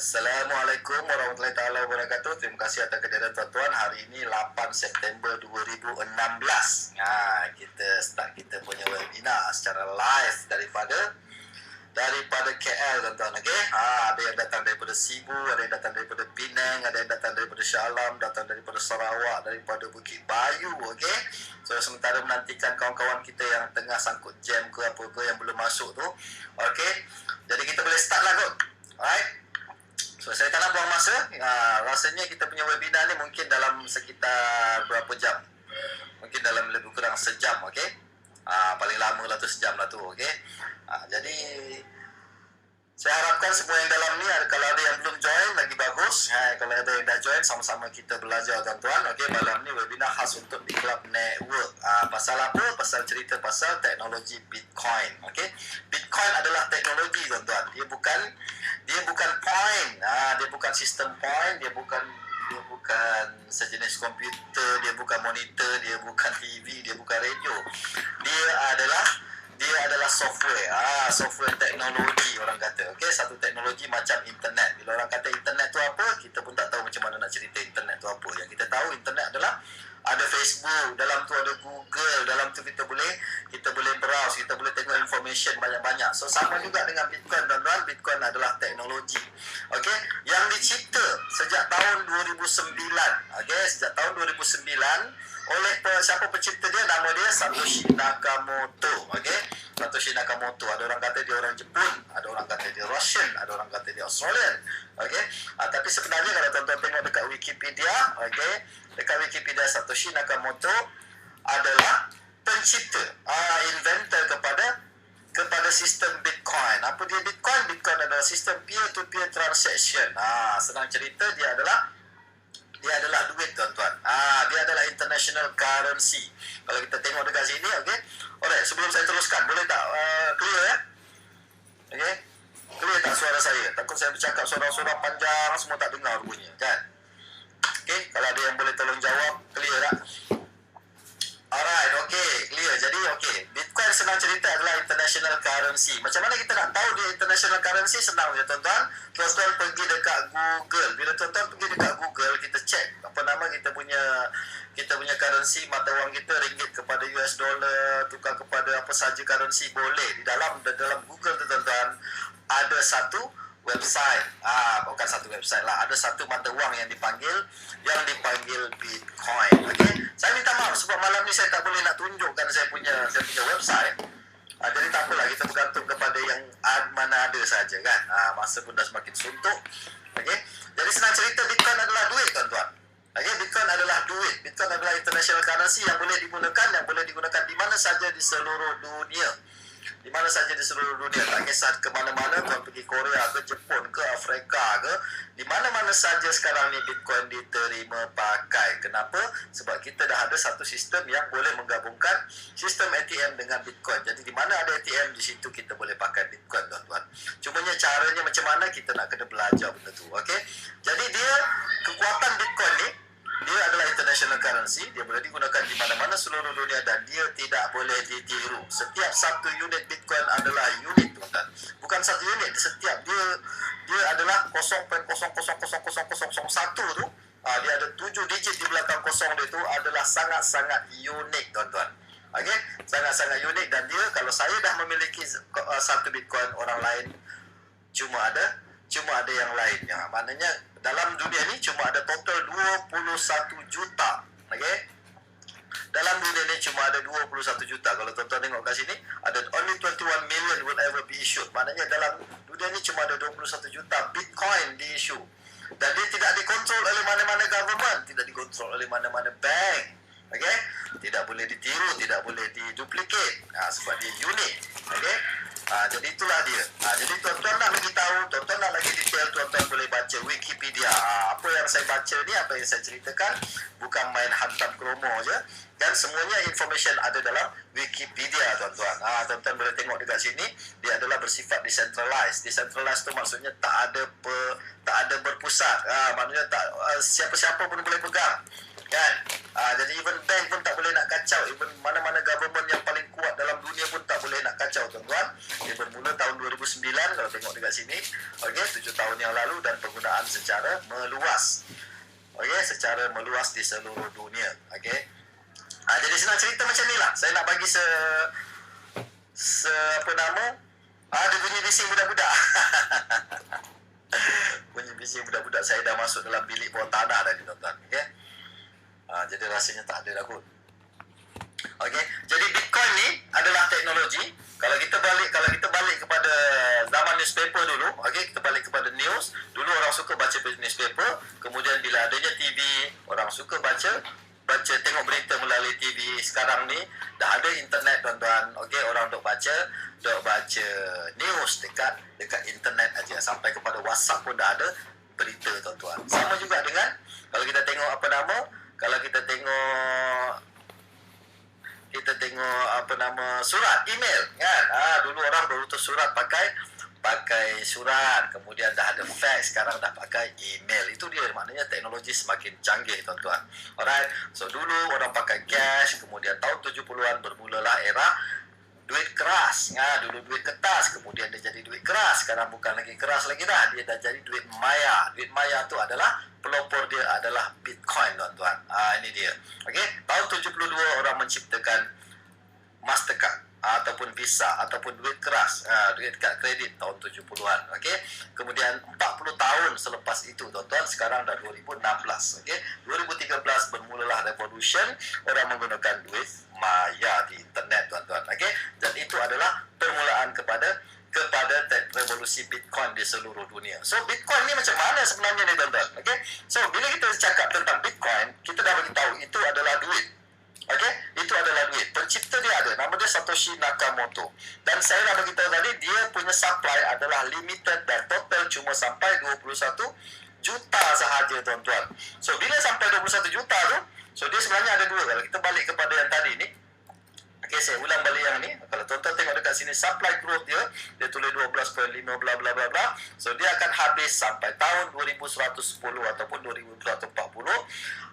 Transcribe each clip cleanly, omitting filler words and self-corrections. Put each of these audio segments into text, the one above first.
Assalamualaikum warahmatullahi taala wabarakatuh. Terima kasih atas kehadiran tuan-tuan. Hari ini 8 September 2016. Kita start kita punya webinar secara live daripada KL, tuan-tuan. Okey. Ada yang datang daripada Sibu, ada yang datang daripada Penang, ada yang datang daripada Shah Alam, datang daripada Sarawak, daripada Bukit Bayu. Okey. So sementara menantikan kawan-kawan kita yang tengah sangkut jam ke apa ke yang belum masuk tu. Okey. Jadi kita boleh start lah kot. Alright. So, saya tak nak buang masa. Rasanya kita punya webinar ni mungkin dalam sekitar berapa jam? Mungkin dalam lebih kurang sejam, okey? Paling lama lah tu sejam lah tu, okey? Jadi, saya harapkan semua yang dalam ni, kalau ada yang belum join, lagi bagus. Kalau ada yang dah join, sama-sama kita belajar, tuan-tuan. Okey, malam ni webinar khas untuk di Club Network. Pasal apa? Pasal cerita pasal teknologi Bitcoin. Okey, Bitcoin adalah teknologi, tuan-tuan. Dia bukan point. Dia bukan sistem point. Dia bukan sejenis komputer. Dia bukan monitor. Dia bukan TV. Dia bukan radio. Dia adalah software. Software teknologi orang kata. Okey, satu teknologi macam internet. Bila orang kata internet tu apa, kita pun tak tahu macam mana nak cerita internet tu apa. Yang kita tahu internet adalah ada Facebook, dalam tu ada Google, dalam tu kita boleh browse, kita boleh tengok information banyak-banyak. So sama juga dengan Bitcoin, tuan-tuan. Bitcoin adalah teknologi. Okey, yang dicipta sejak tahun 2009. Okey, sejak tahun 2009 oleh siapa pencipta dia? Nama dia Satoshi Nakamoto. Okey, Satoshi Nakamoto. Ada orang kata dia orang Jepun, ada orang kata dia Russian, ada orang kata dia Australian. Okey, tapi sebenarnya kalau tuan-tuan tengok dekat Wikipedia, okey, dekat Wikipedia, Satoshi Nakamoto adalah pencipta, inventor kepada sistem Bitcoin. Apa dia Bitcoin? Bitcoin adalah sistem peer-to-peer transaction. Senang cerita, dia adalah duit, tuan-tuan. Dia adalah international currency. Kalau kita tengok dekat sini, okey. Alright, sebelum saya teruskan, boleh tak clear ya? Okey. Clear tak suara saya? Takut saya bercakap suara-suara panjang, semua tak dengar bunyi, kan? Okey, kalau ada yang boleh tolong jawab, clear tak? Alright, okey, clear. Jadi, okey, Bitcoin senang cerita adalah international currency. Macam mana kita nak tahu dia international currency? Senang je, tuan-tuan. Tuan-tuan pergi dekat Google. Bila tuan-tuan pergi dekat Google, kita check apa nama kita punya currency, mata wang kita, ringgit kepada US dollar, tukar kepada apa saja currency boleh. Di dalam Google tu, tuan-tuan, ada satu website. Bukan satu website lah. Ada satu mata wang yang dipanggil Bitcoin. Okey. Saya minta maaf sebab malam ni saya tak boleh nak tunjukkan saya punya website. Jadi tak apalah, kita bergantung kepada yang mana ada saja, kan. Masa pun dah semakin suntuk. Okey. Jadi senang cerita, Bitcoin adalah duit, tuan-tuan. Okey, Bitcoin adalah duit. Bitcoin adalah international currency yang boleh digunakan di mana saja di seluruh dunia. Di mana saja di seluruh dunia, tak kisah ke mana-mana, tuan pergi Korea ke Jepun ke Afrika ke, di mana-mana saja sekarang ni Bitcoin diterima pakai. Kenapa? Sebab kita dah ada satu sistem yang boleh menggabungkan sistem ATM dengan Bitcoin. Jadi di mana ada ATM, di situ kita boleh pakai Bitcoin, tuan-tuan. Cumanya caranya macam mana, kita nak kena belajar benda tu. Okey. Jadi kekuatan Bitcoin ni, dia adalah international currency. Dia boleh digunakan di mana-mana seluruh dunia dan dia tidak boleh ditiru. Setiap satu unit Bitcoin adalah unit, tuan-tuan. Bukan satu unit, setiap dia adalah 0.000001 tu. Dia ada 7 digit di belakang kosong dia tu, adalah sangat-sangat unik, tuan-tuan. Okey, sangat-sangat unik. Dan dia, kalau saya dah memiliki satu Bitcoin, orang lain cuma ada yang lainnya. Maknanya dalam dunia ni cuma ada total 21 juta. Okey. Dalam dunia ni cuma ada 21 juta. Kalau tuan-tuan tengok kat sini, ada only 21 million will ever be issued. Maknanya dalam dunia ni cuma ada 21 juta Bitcoin di-issue. Dan dia tidak dikontrol oleh mana-mana government, tidak dikontrol oleh mana-mana bank. Okey? Tidak boleh ditiru, tidak boleh diduplicate. Sebab dia unik. Okey? Jadi itulah dia. Jadi tuan-tuan nak lagi tahu, tuan-tuan nak lagi detail, tuan-tuan boleh baca Wikipedia. Apa yang saya baca ni, apa yang saya ceritakan, bukan main hantam kromo je. Dan semuanya information ada dalam Wikipedia, tuan-tuan. Tuan-tuan boleh tengok dekat sini, dia adalah bersifat decentralized. Decentralized tu maksudnya tak ada berpusat. Maknanya siapa-siapa pun boleh pegang. kan. Jadi even bank pun tak boleh nak kacau, even mana-mana government yang paling kuat dalam dunia pun tak boleh nak kacau, tuan-tuan. Dia bermula tahun 2009 kalau tengok dekat sini, okey, 7 tahun yang lalu, dan penggunaan secara meluas, okey, secara meluas di seluruh dunia, okey. Jadi senang cerita macam ni lah. Saya nak bagi apa nama, dia bunyi bising budak-budak. Bunyi bising budak-budak. Saya dah masuk dalam bilik bawah tanah dah ni, tuan-tuan, okey. Jadi rasanya tak ada dah kot. Okey, jadi Bitcoin ni adalah teknologi. Kalau kita balik kepada zaman newspaper dulu, okey, kita balik kepada news. Dulu orang suka baca newspaper, kemudian bila adanya TV, orang suka tengok berita melalui TV. Sekarang ni dah ada internet, tuan-tuan. Okey, orang dok baca news dekat internet aja. Sampai kepada WhatsApp pun dah ada berita, tuan-tuan. Sama juga dengan kalau kita tengok surat email kan. Dulu orang berutus surat pakai surat, kemudian dah ada fax, sekarang dah pakai email. Itu dia maknanya teknologi semakin canggih, tuan-tuan. Alright, so dulu orang pakai cash, kemudian tahun 70-an bermulalah era duit keras. Dulu duit kertas, kemudian dia jadi duit keras. Sekarang bukan lagi keras lagi dah, dia dah jadi duit maya. Duit maya tu adalah pelopor dia adalah Bitcoin, tuan-tuan. Ini dia. Okey, tahun 72 orang menciptakan Mastercard ataupun Visa ataupun duit keras, duit kad kredit tahun 70-an. Okey, kemudian 40 tahun selepas itu, tuan-tuan, sekarang dah 2016. Okey, 2013 bermulalah revolution, orang menggunakan duit maya di internet, tuan-tuan. Okey, dan itu adalah permulaan kepada revolusi Bitcoin di seluruh dunia. So Bitcoin ni macam mana sebenarnya ni, tuan-tuan? Okey, so bila kita cakap tentang Bitcoin, kita dah bagi tahu itu adalah duit. Okey, itu adalah duit. Pencipta dia ada, nama dia Satoshi Nakamoto. Dan saya dah beritahu tadi, dia punya supply adalah limited dan total cuma sampai 21 juta sahaja, tuan-tuan. So bila sampai 21 juta tu, so dia sebenarnya ada dua. Kalau kita balik kepada yang tadi ni, okey, saya ulang balik yang ni. Kalau tuan-tuan tengok dekat sini, supply growth dia tulis 12.5 bla bla bla bla. So dia akan habis sampai tahun 2110 ataupun 2140,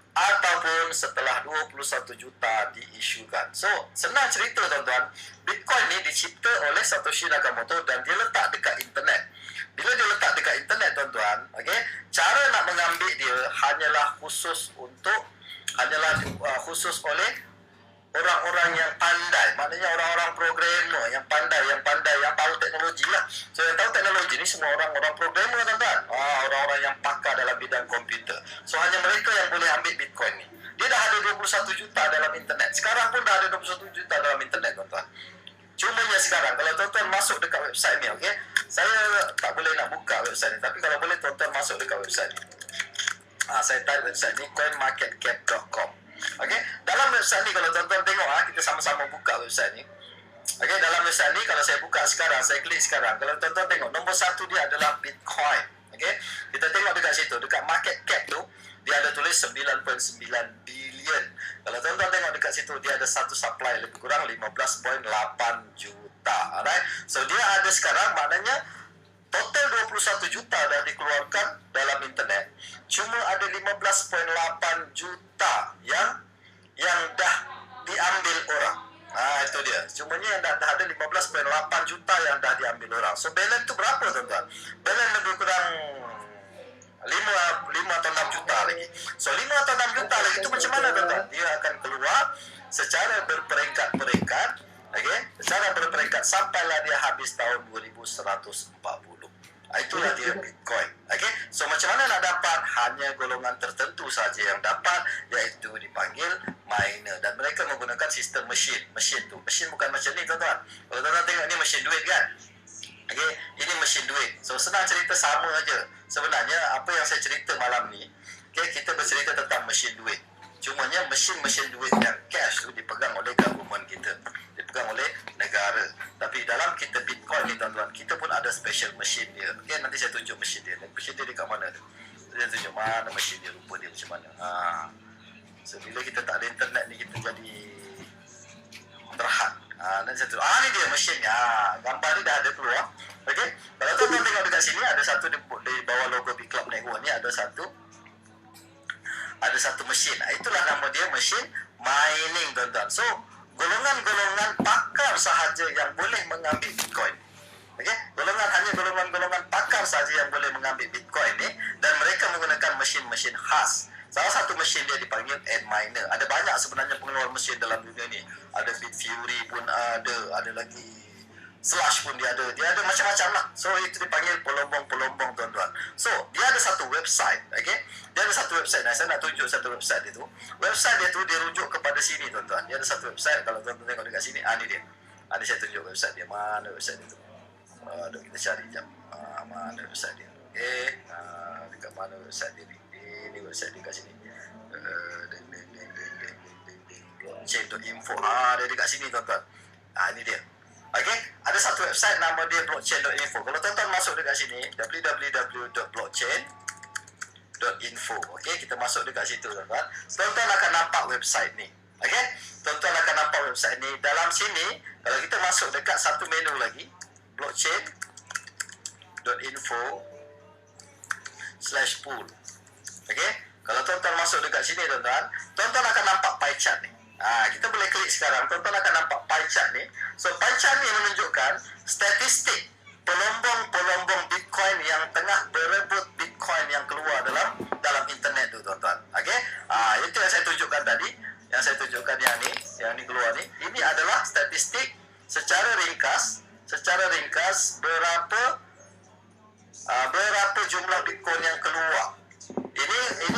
ataupun setelah 21 juta diisukan. So, senang cerita, tuan-tuan, Bitcoin ni dicipta oleh Satoshi Nakamoto dan dia letak dekat internet. Bila dia letak dekat internet, tuan-tuan, okey, cara nak mengambil dia hanyalah khusus oleh orang-orang yang pandai. Maknanya orang-orang programmer yang pandai, yang tahu teknologi lah. So yang tahu teknologi ni semua orang-orang programmer, tuan-tuan. Orang-orang yang pakar dalam bidang komputer. So hanya mereka yang boleh ambil Bitcoin ni. Dia dah ada 21 juta dalam internet. Sekarang pun dah ada 21 juta dalam internet, tuan-tuan. Cumanya sekarang kalau tuan-tuan masuk dekat website ni, okey, saya tak boleh nak buka website ni, tapi kalau boleh tuan-tuan masuk dekat website ni. Saya type website ni coinmarketcap.com. Okey, dalam website ni kalau tuan-tuan tengok, kita sama-sama buka website ni. Okey, dalam website ni kalau saya buka sekarang, saya klik sekarang. Kalau tuan-tuan tengok, nombor 1 dia adalah Bitcoin. Okey, kita tengok dekat situ, dekat market cap tu dia ada tulis 9.9 bilion. Kalau tuan-tuan tengok dekat situ, dia ada satu supply lebih kurang 15.8 juta. Alright, so dia ada sekarang, maknanya total 21 juta dah dikeluarkan dalam internet. Cuma ada 15.8 juta yang dah diambil orang. Itu dia. Cumanya yang dah ada 15.8 juta yang dah diambil orang. So balance tu berapa, tuan-tuan? Balance lebih kurang 5 atau 6 juta lagi. So 5 atau 6 juta lagi itu macam mana, tuan-tuan? Dia akan keluar secara berperingkat. Okey, secara berperingkat sampailah dia habis tahun 2140. Itulah dia Bitcoin. Okey, so macam mana nak dapat? Hanya golongan tertentu saja yang dapat, iaitu dipanggil miner, dan mereka menggunakan sistem mesin tu. Mesin bukan macam ni, tuan-tuan. Kalau tuan-tuan tengok ni mesin duit kan. Okey, ini mesin duit. So senang cerita, sama aja. Sebenarnya apa yang saya cerita malam ni, okey, kita bercerita tentang mesin duit. Cumanya mesin-mesin duit yang cash tu dipegang oleh government kita, dipegang oleh negara. Tapi dalam kita Bitcoin ni, tuan-tuan, kita pun ada special mesin dia. Okey, nanti saya tunjuk mesin dia. Mesin dia dekat mana tu? Saya tunjuk mana mesin dia, rupa dia macam mana. So bila kita tak ada internet ni, kita jadi terhad. Nanti saya tunjuk. Ni dia mesinnya. Gambar ni dah ada keluar. Okey, kalau tuan-tuan tengok dekat sini, ada satu di bawah logo Big Club Network ni, ada satu ada satu mesin. Itulah nama dia mesin mining, tuan-tuan. So, golongan-golongan pakar sahaja yang boleh mengambil Bitcoin. Okey, hanya golongan-golongan pakar sahaja yang boleh mengambil Bitcoin ni, dan mereka menggunakan mesin-mesin khas. Salah satu mesin dia dipanggil Antminer. Ada banyak sebenarnya pengeluar mesin dalam dunia ni. Ada Bitfury pun ada lagi Slush pun dia ada macam-macam lah. So itu dipanggil pelombong-pelombong, tuan-tuan. So dia ada satu website, okay? Dia ada satu website. Nah, saya nak tunjuk satu website itu. Website dia tu dia rujuk kepada sini, tuan-tuan. Dia ada satu website. Kalau tuan-tuan tengok dekat sini, ni dia. Ni saya tunjuk website dia. Mana website dia tu? Aduh, kita cari jap. Mana website dia? Okay. Dekat mana website dia ni? Ini website dia kat sini. Blockchain.info. Dia dekat sini, tuan-tuan. Ini dia. Okay, ada satu website nama dia blockchain.info. Kalau tuan-tuan masuk dekat sini, www.blockchain.info. Okay, kita masuk dekat situ, tuan-tuan. Tuan-tuan akan nampak website ni. Okay, tuan-tuan akan nampak website ni. Dalam sini, kalau kita masuk dekat satu menu lagi, blockchain.info/pool. Okay, kalau tuan-tuan masuk dekat sini, tuan-tuan akan nampak pie chart ni. Kita boleh klik sekarang. Tuan-tuan akan nampak pie chart ni. So pie chart ni menunjukkan statistik pelombong-pelombong Bitcoin yang tengah berebut Bitcoin yang keluar dalam internet tu, tuan-tuan. Okey? Itu yang saya tunjukkan tadi. Yang saya tunjukkan yang ni keluar ni. Ini adalah statistik secara ringkas berapa jumlah Bitcoin yang keluar. Ini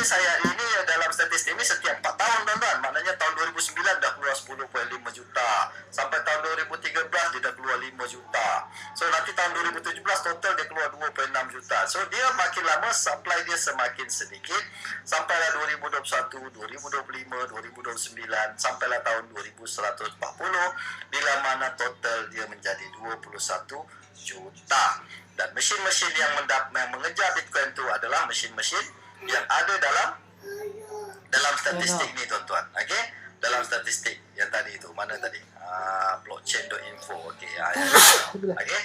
dalam statistik ini setiap 4 tahun, tuan-tuan. Maknanya tahun 2009 dah keluar 10.5 juta. Sampai tahun 2013 dia dah keluar 5 juta. So nanti tahun 2017 total dia keluar 2.6 juta. So dia makin lama supply dia semakin sedikit. Sampailah 2021, 2025, 2029, sampailah tahun 2140 bila mana total dia menjadi 21 juta. Dan mesin-mesin yang mengejar Bitcoin itu adalah mesin-mesin yang ada dalam statistik ni, tuan-tuan. Okey, dalam statistik yang tadi itu. Mana tadi? Blockchain.info. Okey, okey.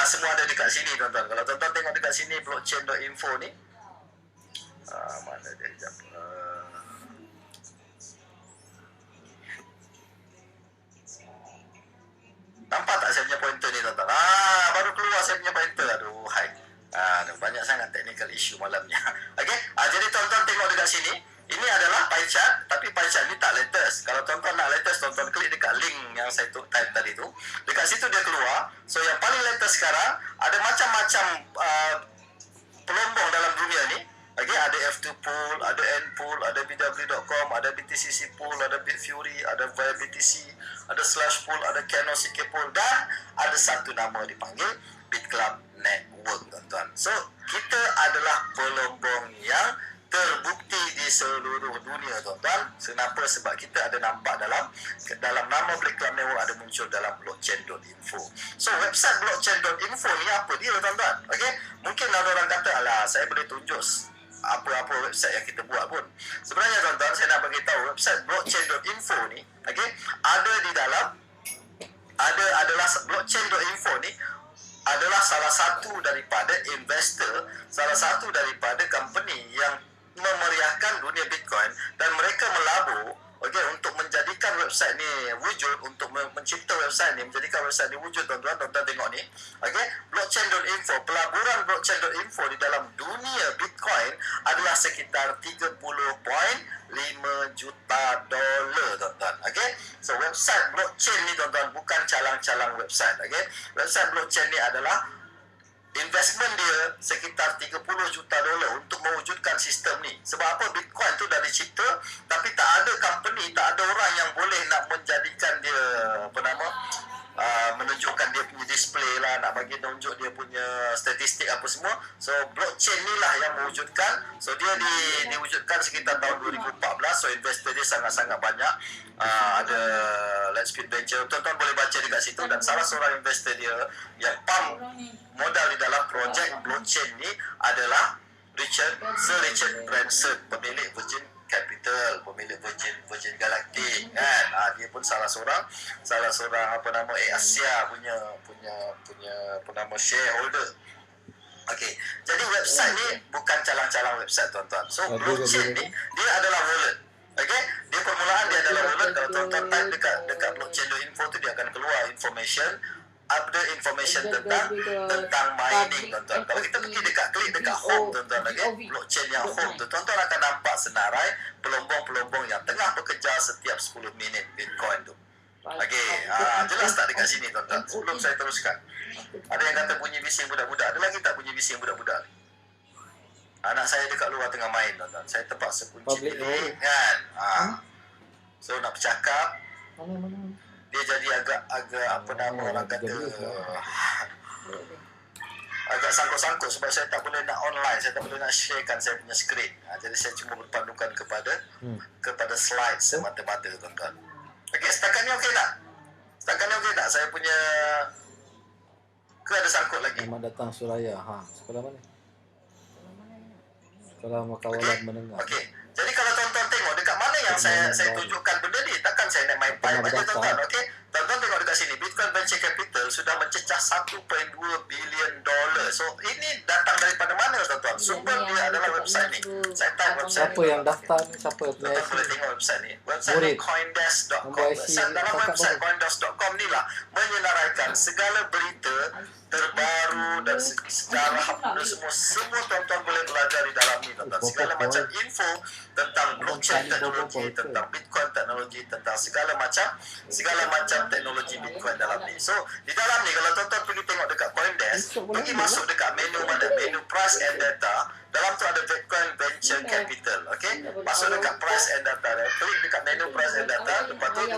Semua ada dekat sini, tuan-tuan. Kalau tuan-tuan tengok dekat sini blockchain.info ni, mana dia? Sekejap. Nampak tak saya punya pointer ni, tuan-tuan? Baru keluar saya punya pointer. Aduh, hai. Banyak sangat technical issue malam ni. Okey, jadi tuan-tuan tengok dekat sini. Ini adalah pie chart, tapi pie chart ni tak latest. Kalau tuan-tuan nak latest, tuan-tuan klik dekat link yang saya type tadi tu. Dekat situ dia keluar. So yang paling latest sekarang ada macam-macam pelombong dalam dunia ni. Okey, ada F2 pool, ada N pool, ada BW.com, ada BTCC pool, ada Bitfury, ada Via BTC, ada Slush pool, ada Cano CK pool, dan ada satu nama dipanggil BitClub Network, tuan-tuan. So kita adalah pelombong yang terbukti di seluruh dunia, tuan-tuan. Kenapa? Sebab kita ada nampak dalam nama BitClub Network ada muncul dalam blockchain.info. So website blockchain.info ni apa dia, tuan-tuan? Okey, mungkin ada orang kata, alah, saya boleh tunjuk apa-apa website yang kita buat pun. Sebenarnya, tuan-tuan, saya nak bagi tahu website blockchain.info ni, okey, ada di dalam adalah blockchain.info ni adalah salah satu daripada investor, salah satu daripada company yang memeriahkan dunia Bitcoin, dan mereka melabur, okey, untuk menjadikan website ni wujud, untuk mencipta website ni, menjadikan website ni wujud, tuan-tuan. Tuan-tuan tengok ni, okey, blockchain.info, pelaburan blockchain.info di dalam dunia Bitcoin adalah sekitar 30.5 juta dolar, tuan-tuan. Okey, so website blockchain ni, tuan-tuan, bukan calang-calang website. Okey, website blockchain ni adalah investment dia sekitar 30 juta dolar untuk mewujudkan sistem ni. Sebab apa? Bitcoin tu dah dicipta, tapi tak ada company, tak ada orang yang boleh nak menjadikan dia menunjukkan dia punya display lah, nak bagi tunjuk dia punya statistik apa semua. So blockchain ni lah yang mewujudkan. So dia diwujudkan sekitar tahun 2014. So investor dia sangat-sangat banyak. Ada Lightspeed Venture, tuan-tuan boleh baca dekat situ. Dan salah seorang investor dia yang pump modal di dalam projek blockchain ni adalah Sir Richard Branson, pemilik Virgin Capital, pemilik Virgin Galactic, kan. Dia pun salah seorang Asia punya shareholder. Okey, jadi website ni bukan calang-calang website tuan-tuan. So blockchain ni dia adalah wallet. Okey, dia permulaan dia adalah wallet. Kalau tuan-tuan type dekat blockchain.info tu dia akan keluar information tentang mining tuan-tuan. Kalau kita pergi klik dekat home tuan-tuan, blockchain yang home tu, tuan-tuan akan nampak senarai pelombong-pelombong yang tengah bekerja setiap 10 minit Bitcoin tu. Okey, jelas tak dekat sini tuan-tuan? Sebelum saya teruskan, ada yang kata bunyi bising budak-budak. Ada lagi tak bunyi bising budak-budak? Anak saya dekat luar tengah main tuan-tuan. Saya terpaksa kunci bilik kan. So nak bercakap, dia jadi agak apa nama orang kata, agak sangkut-sangkut sebab saya tak boleh nak online, saya tak boleh nak sharekan saya punya skrin. Jadi saya cuma berpandukan kepada slide semata-mata tuan-tuan. Okey, setakat ni okey tak? Saya punya ke ada sangkut lagi? Selamat datang Suraya. Sekolah mana? Sekolah Makawalan Menengah. Okey. Jadi kalau tuan-tuan tengok dekat mana yang saya tunjukkan benda ni, takkan saya nak main pipe aja tuan-tuan. Okey. Tuan-tuan tengok dekat sini, Bitcoin Venture Capital sudah mencecah 1.2 bilion dolar. So ini datang daripada mana tuan-tuan? Sumber dia adalah website ni. Saya type website. Siapa yang daftar ni? Siapa yang punya tuan-tuan boleh tengok website ni. Website coindesk.com. Dalam website coindesk.com ni lah menyenaraikan segala berita terbaru dan sejarah apa semua tuan-tuan boleh belajar di dalam ni tuan-tuan. Segala macam info tentang blockchain teknologi, tentang Bitcoin teknologi, tentang segala macam teknologi Bitcoin dalam ni. So di dalam ni kalau tuan-tuan pergi tengok dekat Coindesk, pergi masuk dekat menu mana, menu price and data, dalam tu ada Bitcoin Venture Capital. Okey, masuk dekat price and data, klik dekat menu price and data, lepas tu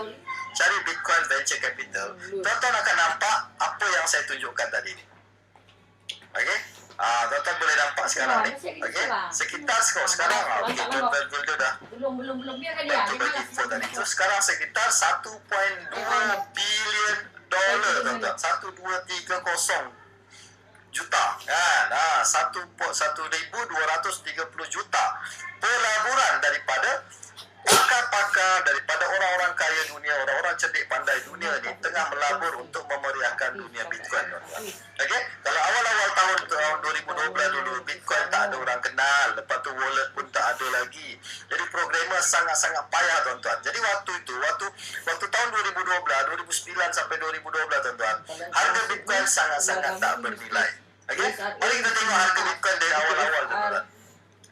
cari Bitcoin Venture Capital. Tuan-tuan akan nampak apa yang saya tunjukkan tadi ni. Okey, tuan-tuan boleh nampak sekarang ni. Okey, sekitar sekarang tuan-tuan dah belum biarkan dia info tadi tu sekarang sekitar 1.2 bilion dolar tuan-tuan, 1230 juta kan, 1,230 juta pelaburan daripada pakar-pakar, daripada orang-orang kaya dunia, orang-orang cerdik pandai dunia ni tengah melabur untuk memeriahkan dunia Bitcoin tuan-tuan. Okey, kalau awal-awal tahun 2012 dulu Bitcoin tak ada orang kenal, lepas tu wallet pun tak ada lagi. Jadi programmer sangat-sangat payah tuan-tuan. Jadi waktu tahun 2012, 2009 sampai 2012 tuan-tuan, harga Bitcoin sangat-sangat tak bernilai. Okey, mari kita tengok harga Bitcoin dari awal-awal tuan-tuan.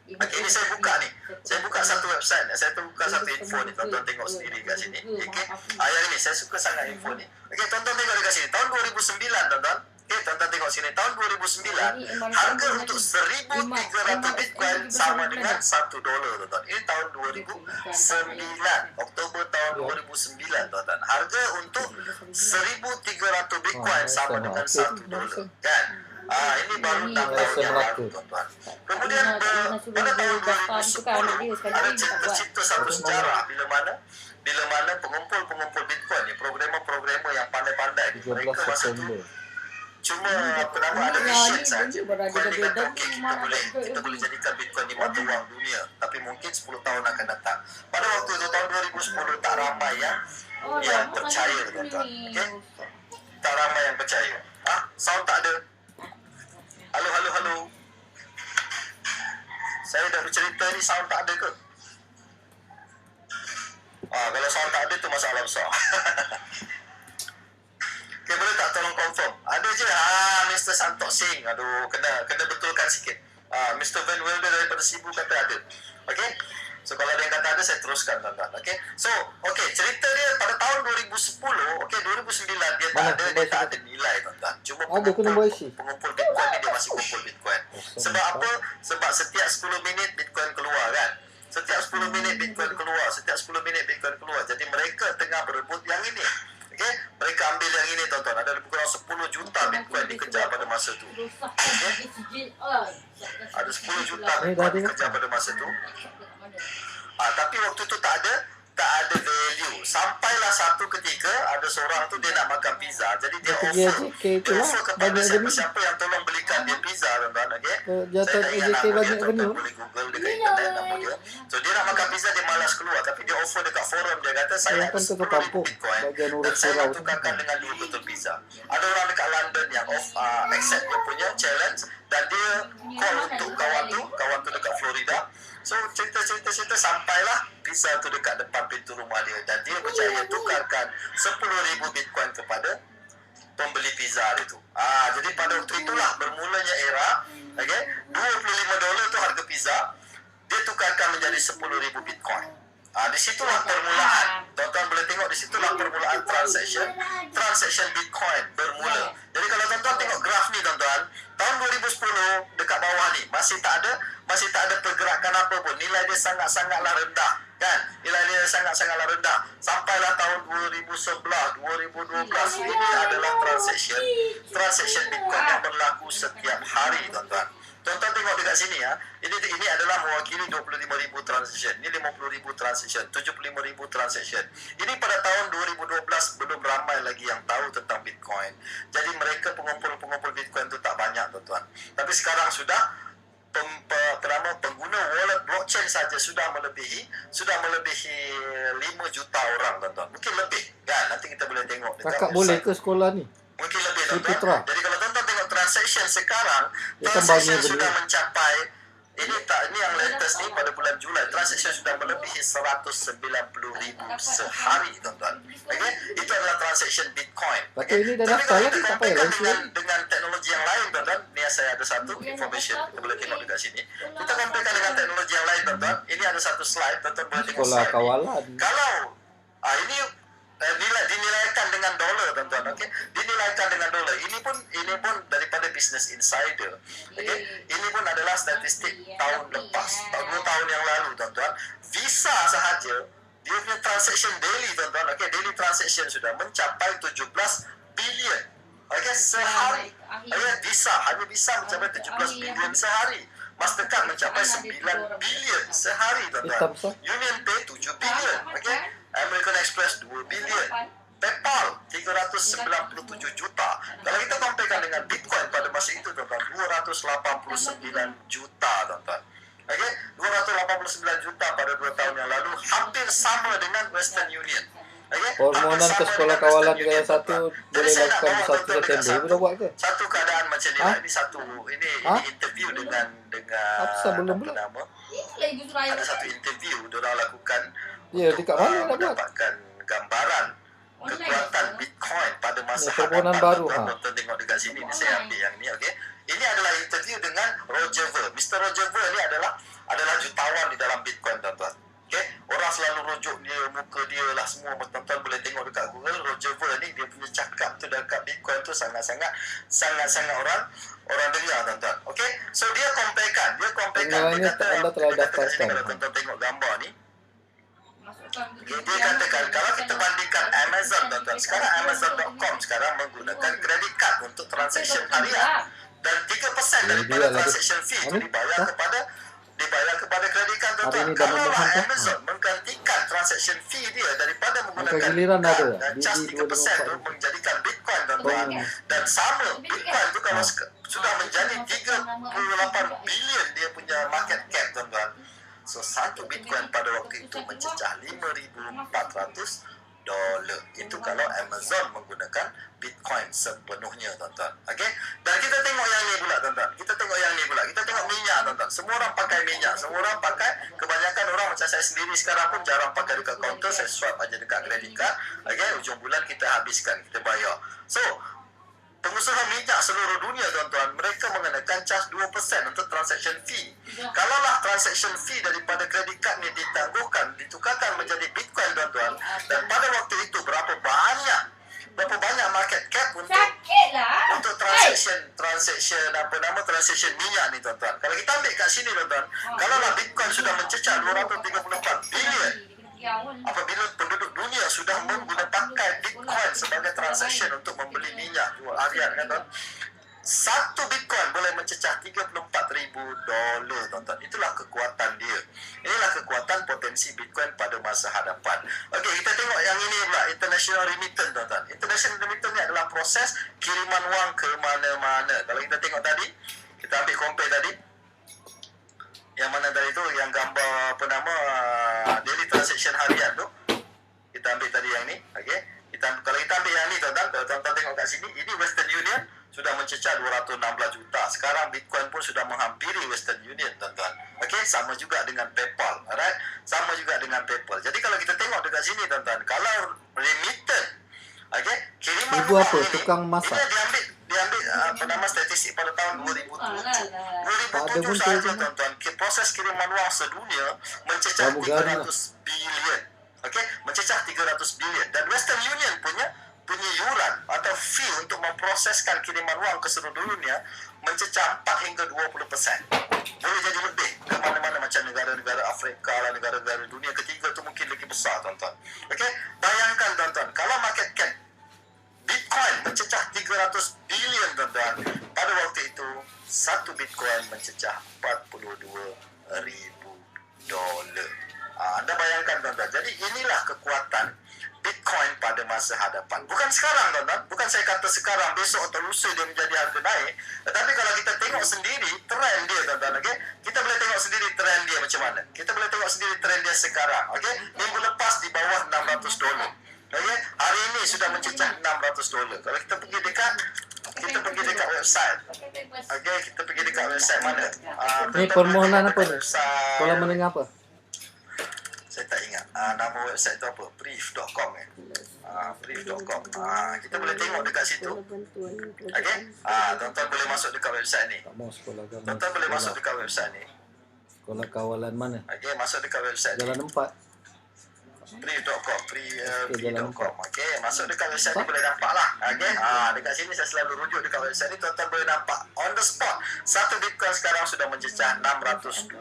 Okey, ini saya buka ni. Saya buka satu website. Saya buka satu info ni. Tuan-tuan tengok sendiri kat sini. Okey. Yang ini saya suka sangat info ni. Okey, tuan-tuan tengok dekat sini. Tahun 2009 tuan-tuan. Okey, tuan-tuan tengok sini. Tahun 2009 harga untuk 1,300 Bitcoin sama dengan $1 tuan-tuan. Ini tahun 2009. Oktober tahun 2009 tuan-tuan. Harga untuk 1,300 Bitcoin sama dengan $1. Kan? Ini baru 6 tahun yang lalu tuan-tuan. Kemudian pada tahun 2010 ada tercipta satu sejarah bila mana pengumpul-pengumpul Bitcoin ni, programmer-programmer yang pandai-pandai, mereka masa tu cuma ada vision saja. Bitcoin ni kata kita boleh jadikan Bitcoin ni mata wang dunia, tapi mungkin 10 tahun akan datang. Pada waktu itu tahun 2010 tak ramai yang percaya tuan-tuan. Okey, tak ramai yang percaya. Sound tak ada. Halo. Saya dah bercerita ni, sound tak ada ke? Kalau sound tak ada tu masalah besar. Okay, boleh tak tolong confirm? Ada je. Mr. Santok Singh. Aduh, kena betulkan sikit. Mr. Van Wilder daripada Sibu kata ada. Okay? So kalau ada yang kata ada, saya teruskan tuan-tuan. Okay? So, okay, cerita dia pada tahun 2010, okay, 2009 dia tak ada nilai tuan-tuan. Cuma pengumpul Bitcoin ni dia masih kumpul Bitcoin. Sebab apa? Sebab setiap 10 minit Bitcoin keluar kan. Setiap 10 minit Bitcoin keluar. Jadi mereka tengah berebut yang ini. Okay? Mereka ambil yang ini tuan-tuan. Ada lebih kurang 10 juta Bitcoin dikejar pada masa tu. Okay? Ada 10 juta Bitcoin dikejar pada masa tu. Tapi waktu tu tak ada value. Sampailah satu ketika ada seorang tu dia nak makan pizza. Jadi dia offer kepada siapa yang tolong belikan dia pizza tuan-tuan. Okay? Saya tak ingat nama dia, tuan-tuan boleh google dekat internet nama dia. So dia nak makan pizza, dia malas keluar, tapi dia offer dekat forum. Dia kata saya ada 10,000 Bitcoin dan saya nak tukarkan dengan 2 botol pizza. Ada orang dekat London yang accept dia punya challenge dan dia call untuk situ sampailah pizza tu dekat depan pintu rumah dia dan dia berjaya tukarkan 10,000 Bitcoin kepada pembeli pizza itu. Jadi pada waktu itulah bermulanya era, okey, $25 tu harga pizza, dia tukarkan menjadi 10,000 Bitcoin. Di situlah permulaan. Tuan-tuan boleh tengok di situlah permulaan transaction Bitcoin bermula. Jadi kalau tuan-tuan tengok graf ni tuan-tuan, tahun 2010 dekat bawah ni masih tak ada pergerakan apa pun. Nilai dia sangat-sangatlah rendah, kan? Nilai dia sangat-sangatlah rendah. Sampailah tahun 2011, 2012 ini adalah transaction Bitcoin yang berlaku setiap hari, tuan-tuan. Tuan-tuan tengok dekat sini ya. Ini adalah mewakili 25,000 transaction. Ini 50,000 transaction, 75,000 transaction. Ini pada tahun 2012 belum ramai lagi yang tahu tentang Bitcoin. Jadi mereka pengumpul Bitcoin itu tak banyak, tuan-tuan. Tapi sekarang sudah pengguna wallet blockchain saja sudah melebihi 5 juta orang, tuan-tuan. Mungkin lebih, kan? Nanti kita boleh tengok dekat Kakak boleh ke sekolah ni? mungkin lebih, tuan-tuan. Putra. Jadi kalau tuan-tuan tengok transaction sekarang, Dia kan transaction bagi sudah benda. mencapai ini yang latest ni pada bulan Julai, transaction sudah melebihi 190,000 sehari, tuan-tuan. Okey, itu adalah transaction Bitcoin. Lepas tu ini dah Tapi daftar kalau lagi, kita tak payah compare langsung. dengan teknologi yang lain, tuan-tuan. Ni saya ada satu information, kita boleh tengok dekat sini. Kita compare dengan teknologi yang lain, tuan-tuan. Ini ada satu slide, tuan-tuan boleh tengok Sekolah slide ni. kawalan. Kalau ini dinilaikan dengan dolar, tuan-tuan. Okey, dinilaikan dengan dolar. Ini pun daripada Business Insider. Okey, ini pun adalah statistik tahun lepas, 2 tahun yang lalu, tuan-tuan. Visa sahaja dia punya transaction daily, tuan-tuan. Okey, daily transaction sudah mencapai 17 bilion. Okey, sehari. Okey, hanya Visa mencapai 17 bilion sehari. Mastercard mencapai 9 bilion sehari, tuan-tuan. Hitam sah. Union Pay 7 bilion. Okey, American Express 2 bilion. PayPal 397 juta. Kalau kita comparekan dengan Bitcoin pada masa itu, tuan-tuan, 289 juta, tuan-tuan. Okey, 289 juta pada 2 tahun yang lalu, hampir sama dengan Western Union. Okey, Permohonan ke sekolah kawalan negara satu boleh lakukan 1 September. Boleh buat ke? Satu keadaan macam ni lah. Ini interview dengan Apa sah belum pula? nama? Ada satu interview diorang lakukan Ya, dekat mana nak buat? mendapatkan gambaran kekuatan Bitcoin pada masa Ya, permohonan baru, Tuan-tuan tengok dekat sini ni, saya ambil yang ni, okey. Ini adalah interview dengan Roger Ver. Mr. Roger Ver ni adalah jutawan di dalam Bitcoin, tuan-tuan. Okey, orang selalu rujuk dia, muka dia lah semua. Tuan-tuan boleh tengok dekat Google. Roger Ver ni dia punya cakap tu dekat Bitcoin tu sangat-sangat orang dengar, tuan-tuan. Okey, so dia comparekan. Dia kata Anda telah dia kata kat sini, daftarkan. kalau tuan-tuan tengok gambar ni, dia katakan kalau kita bandingkan Amazon, tuan-tuan, sekarang Amazon.com sekarang menggunakan kredit card untuk transaction harian dan 3% daripada transaction fee itu dibayar kepada kredit card, tuan-tuan. Kalau Amazon menggantikan transaction fee dia daripada menggunakan giliran card ada dan just 3% tu menjadikan Bitcoin, tuan-tuan, dan sama Bitcoin tu kalau sudah menjadi 38 bilion dia punya market cap, tuan-tuan. So, satu Bitcoin pada waktu itu mencecah $5,400. Itu kalau Amazon menggunakan Bitcoin sepenuhnya, tuan-tuan. Okey? Dan kita tengok yang ni pula, tuan-tuan. Kita tengok minyak, tuan-tuan. Semua orang pakai minyak. Kebanyakan orang macam saya sendiri sekarang pun jarang pakai dekat kaunter. Saya swipe aja dekat kredit card. Okey? Ujung bulan kita habiskan, kita bayar. So, pengusaha minyak seluruh dunia, tuan-tuan, mereka mengenakan charge 2% untuk transaction fee. Kalaulah transaction fee daripada kredit card ni ditangguhkan, ditukarkan menjadi Bitcoin, tuan-tuan, dan pada waktu itu berapa banyak market cap untuk transaction minyak ni, tuan-tuan. Kalau kita ambil kat sini, tuan-tuan, kalaulah Bitcoin sudah mencecah 234 bilion, apabila penduduk dunia sudah menggunakan Bitcoin sebagai transaction untuk membeli minyak jual harian, kan, tuan? Satu Bitcoin boleh mencecah $34,000, tuan-tuan. Itulah kekuatan dia. Inilah kekuatan potensi Bitcoin pada masa hadapan. Okey, kita tengok yang ini pula, international remittance, tuan-tuan. International remittance ni adalah proses kiriman wang ke mana-mana. Kalau kita tengok tadi, kita ambil compare tadi, yang mana tadi tu, yang gambar daily transaction harian tu, kita ambil tadi yang ni, okey. Kalau kita ambil yang ni, tuan-tuan, kalau tuan-tuan tengok kat sini, ini Western Union sudah mencecah 216 juta. Sekarang Bitcoin pun sudah menghampiri Western Union, tuan-tuan. Okey, sama juga dengan PayPal. Alright, sama juga dengan PayPal. Jadi kalau kita tengok dekat sini tuan-tuan, kalau remitted, okey, kiriman Ibu wang apa? ini, Tukang ini masak. diambil apa nama statistik pada tahun 2007. Pada pun 2007 sahaja tu, tuan-tuan, proses kiriman wang sedunia mencecah pramugari 300 bilion. Okey, mencecah 300 bilion, dan Western Union punya yuran atau fee untuk memproseskan kiriman wang ke seluruh dunia mencecah 4 hingga 20%. Boleh jadi lebih ke mana-mana, macam negara-negara Afrika lah, negara-negara dunia ketiga tu mungkin lagi besar tuan-tuan. Okey, bayangkan tuan-tuan, kalau market cap Bitcoin mencecah 300 bilion tuan-tuan, pada waktu itu satu Bitcoin mencecah 42,000 dolar. Anda bayangkan tuan-tuan. Jadi inilah kekuatan Bitcoin pada masa hadapan. Bukan sekarang tuan-tuan. Bukan saya kata sekarang, besok atau lusa dia menjadi harga naik. Tetapi kalau kita tengok sendiri trend dia tuan-tuan, okay? Kita boleh tengok sendiri trend dia macam mana. Kita boleh tengok sendiri trend dia sekarang. Okay? Minggu lepas di bawah 600 dolar. Okay? Hari ini sudah mencecah 600 dolar. Kalau kita pergi dekat website. Okay, kita pergi dekat website mana? Ni permohonan apa ni? Sekolah menengah apa? Saya tak ingat. Nama website tu apa? Brief.com Brief.com. Kita boleh tengok dekat situ. Okey? Tuan-tuan boleh masuk dekat website ni. Tak mau sekolah agama. Tuan-tuan boleh masuk dekat website ni. Sekolah kawalan mana? Okey, masuk dekat website ni. Jalan 4. Brief.com. Okey, masuk dekat website ni boleh nampak lah. Okey? Dekat sini saya selalu rujuk dekat website ni. Tuan-tuan boleh nampak on the spot. Satu Bitcoin sekarang sudah mencecah 628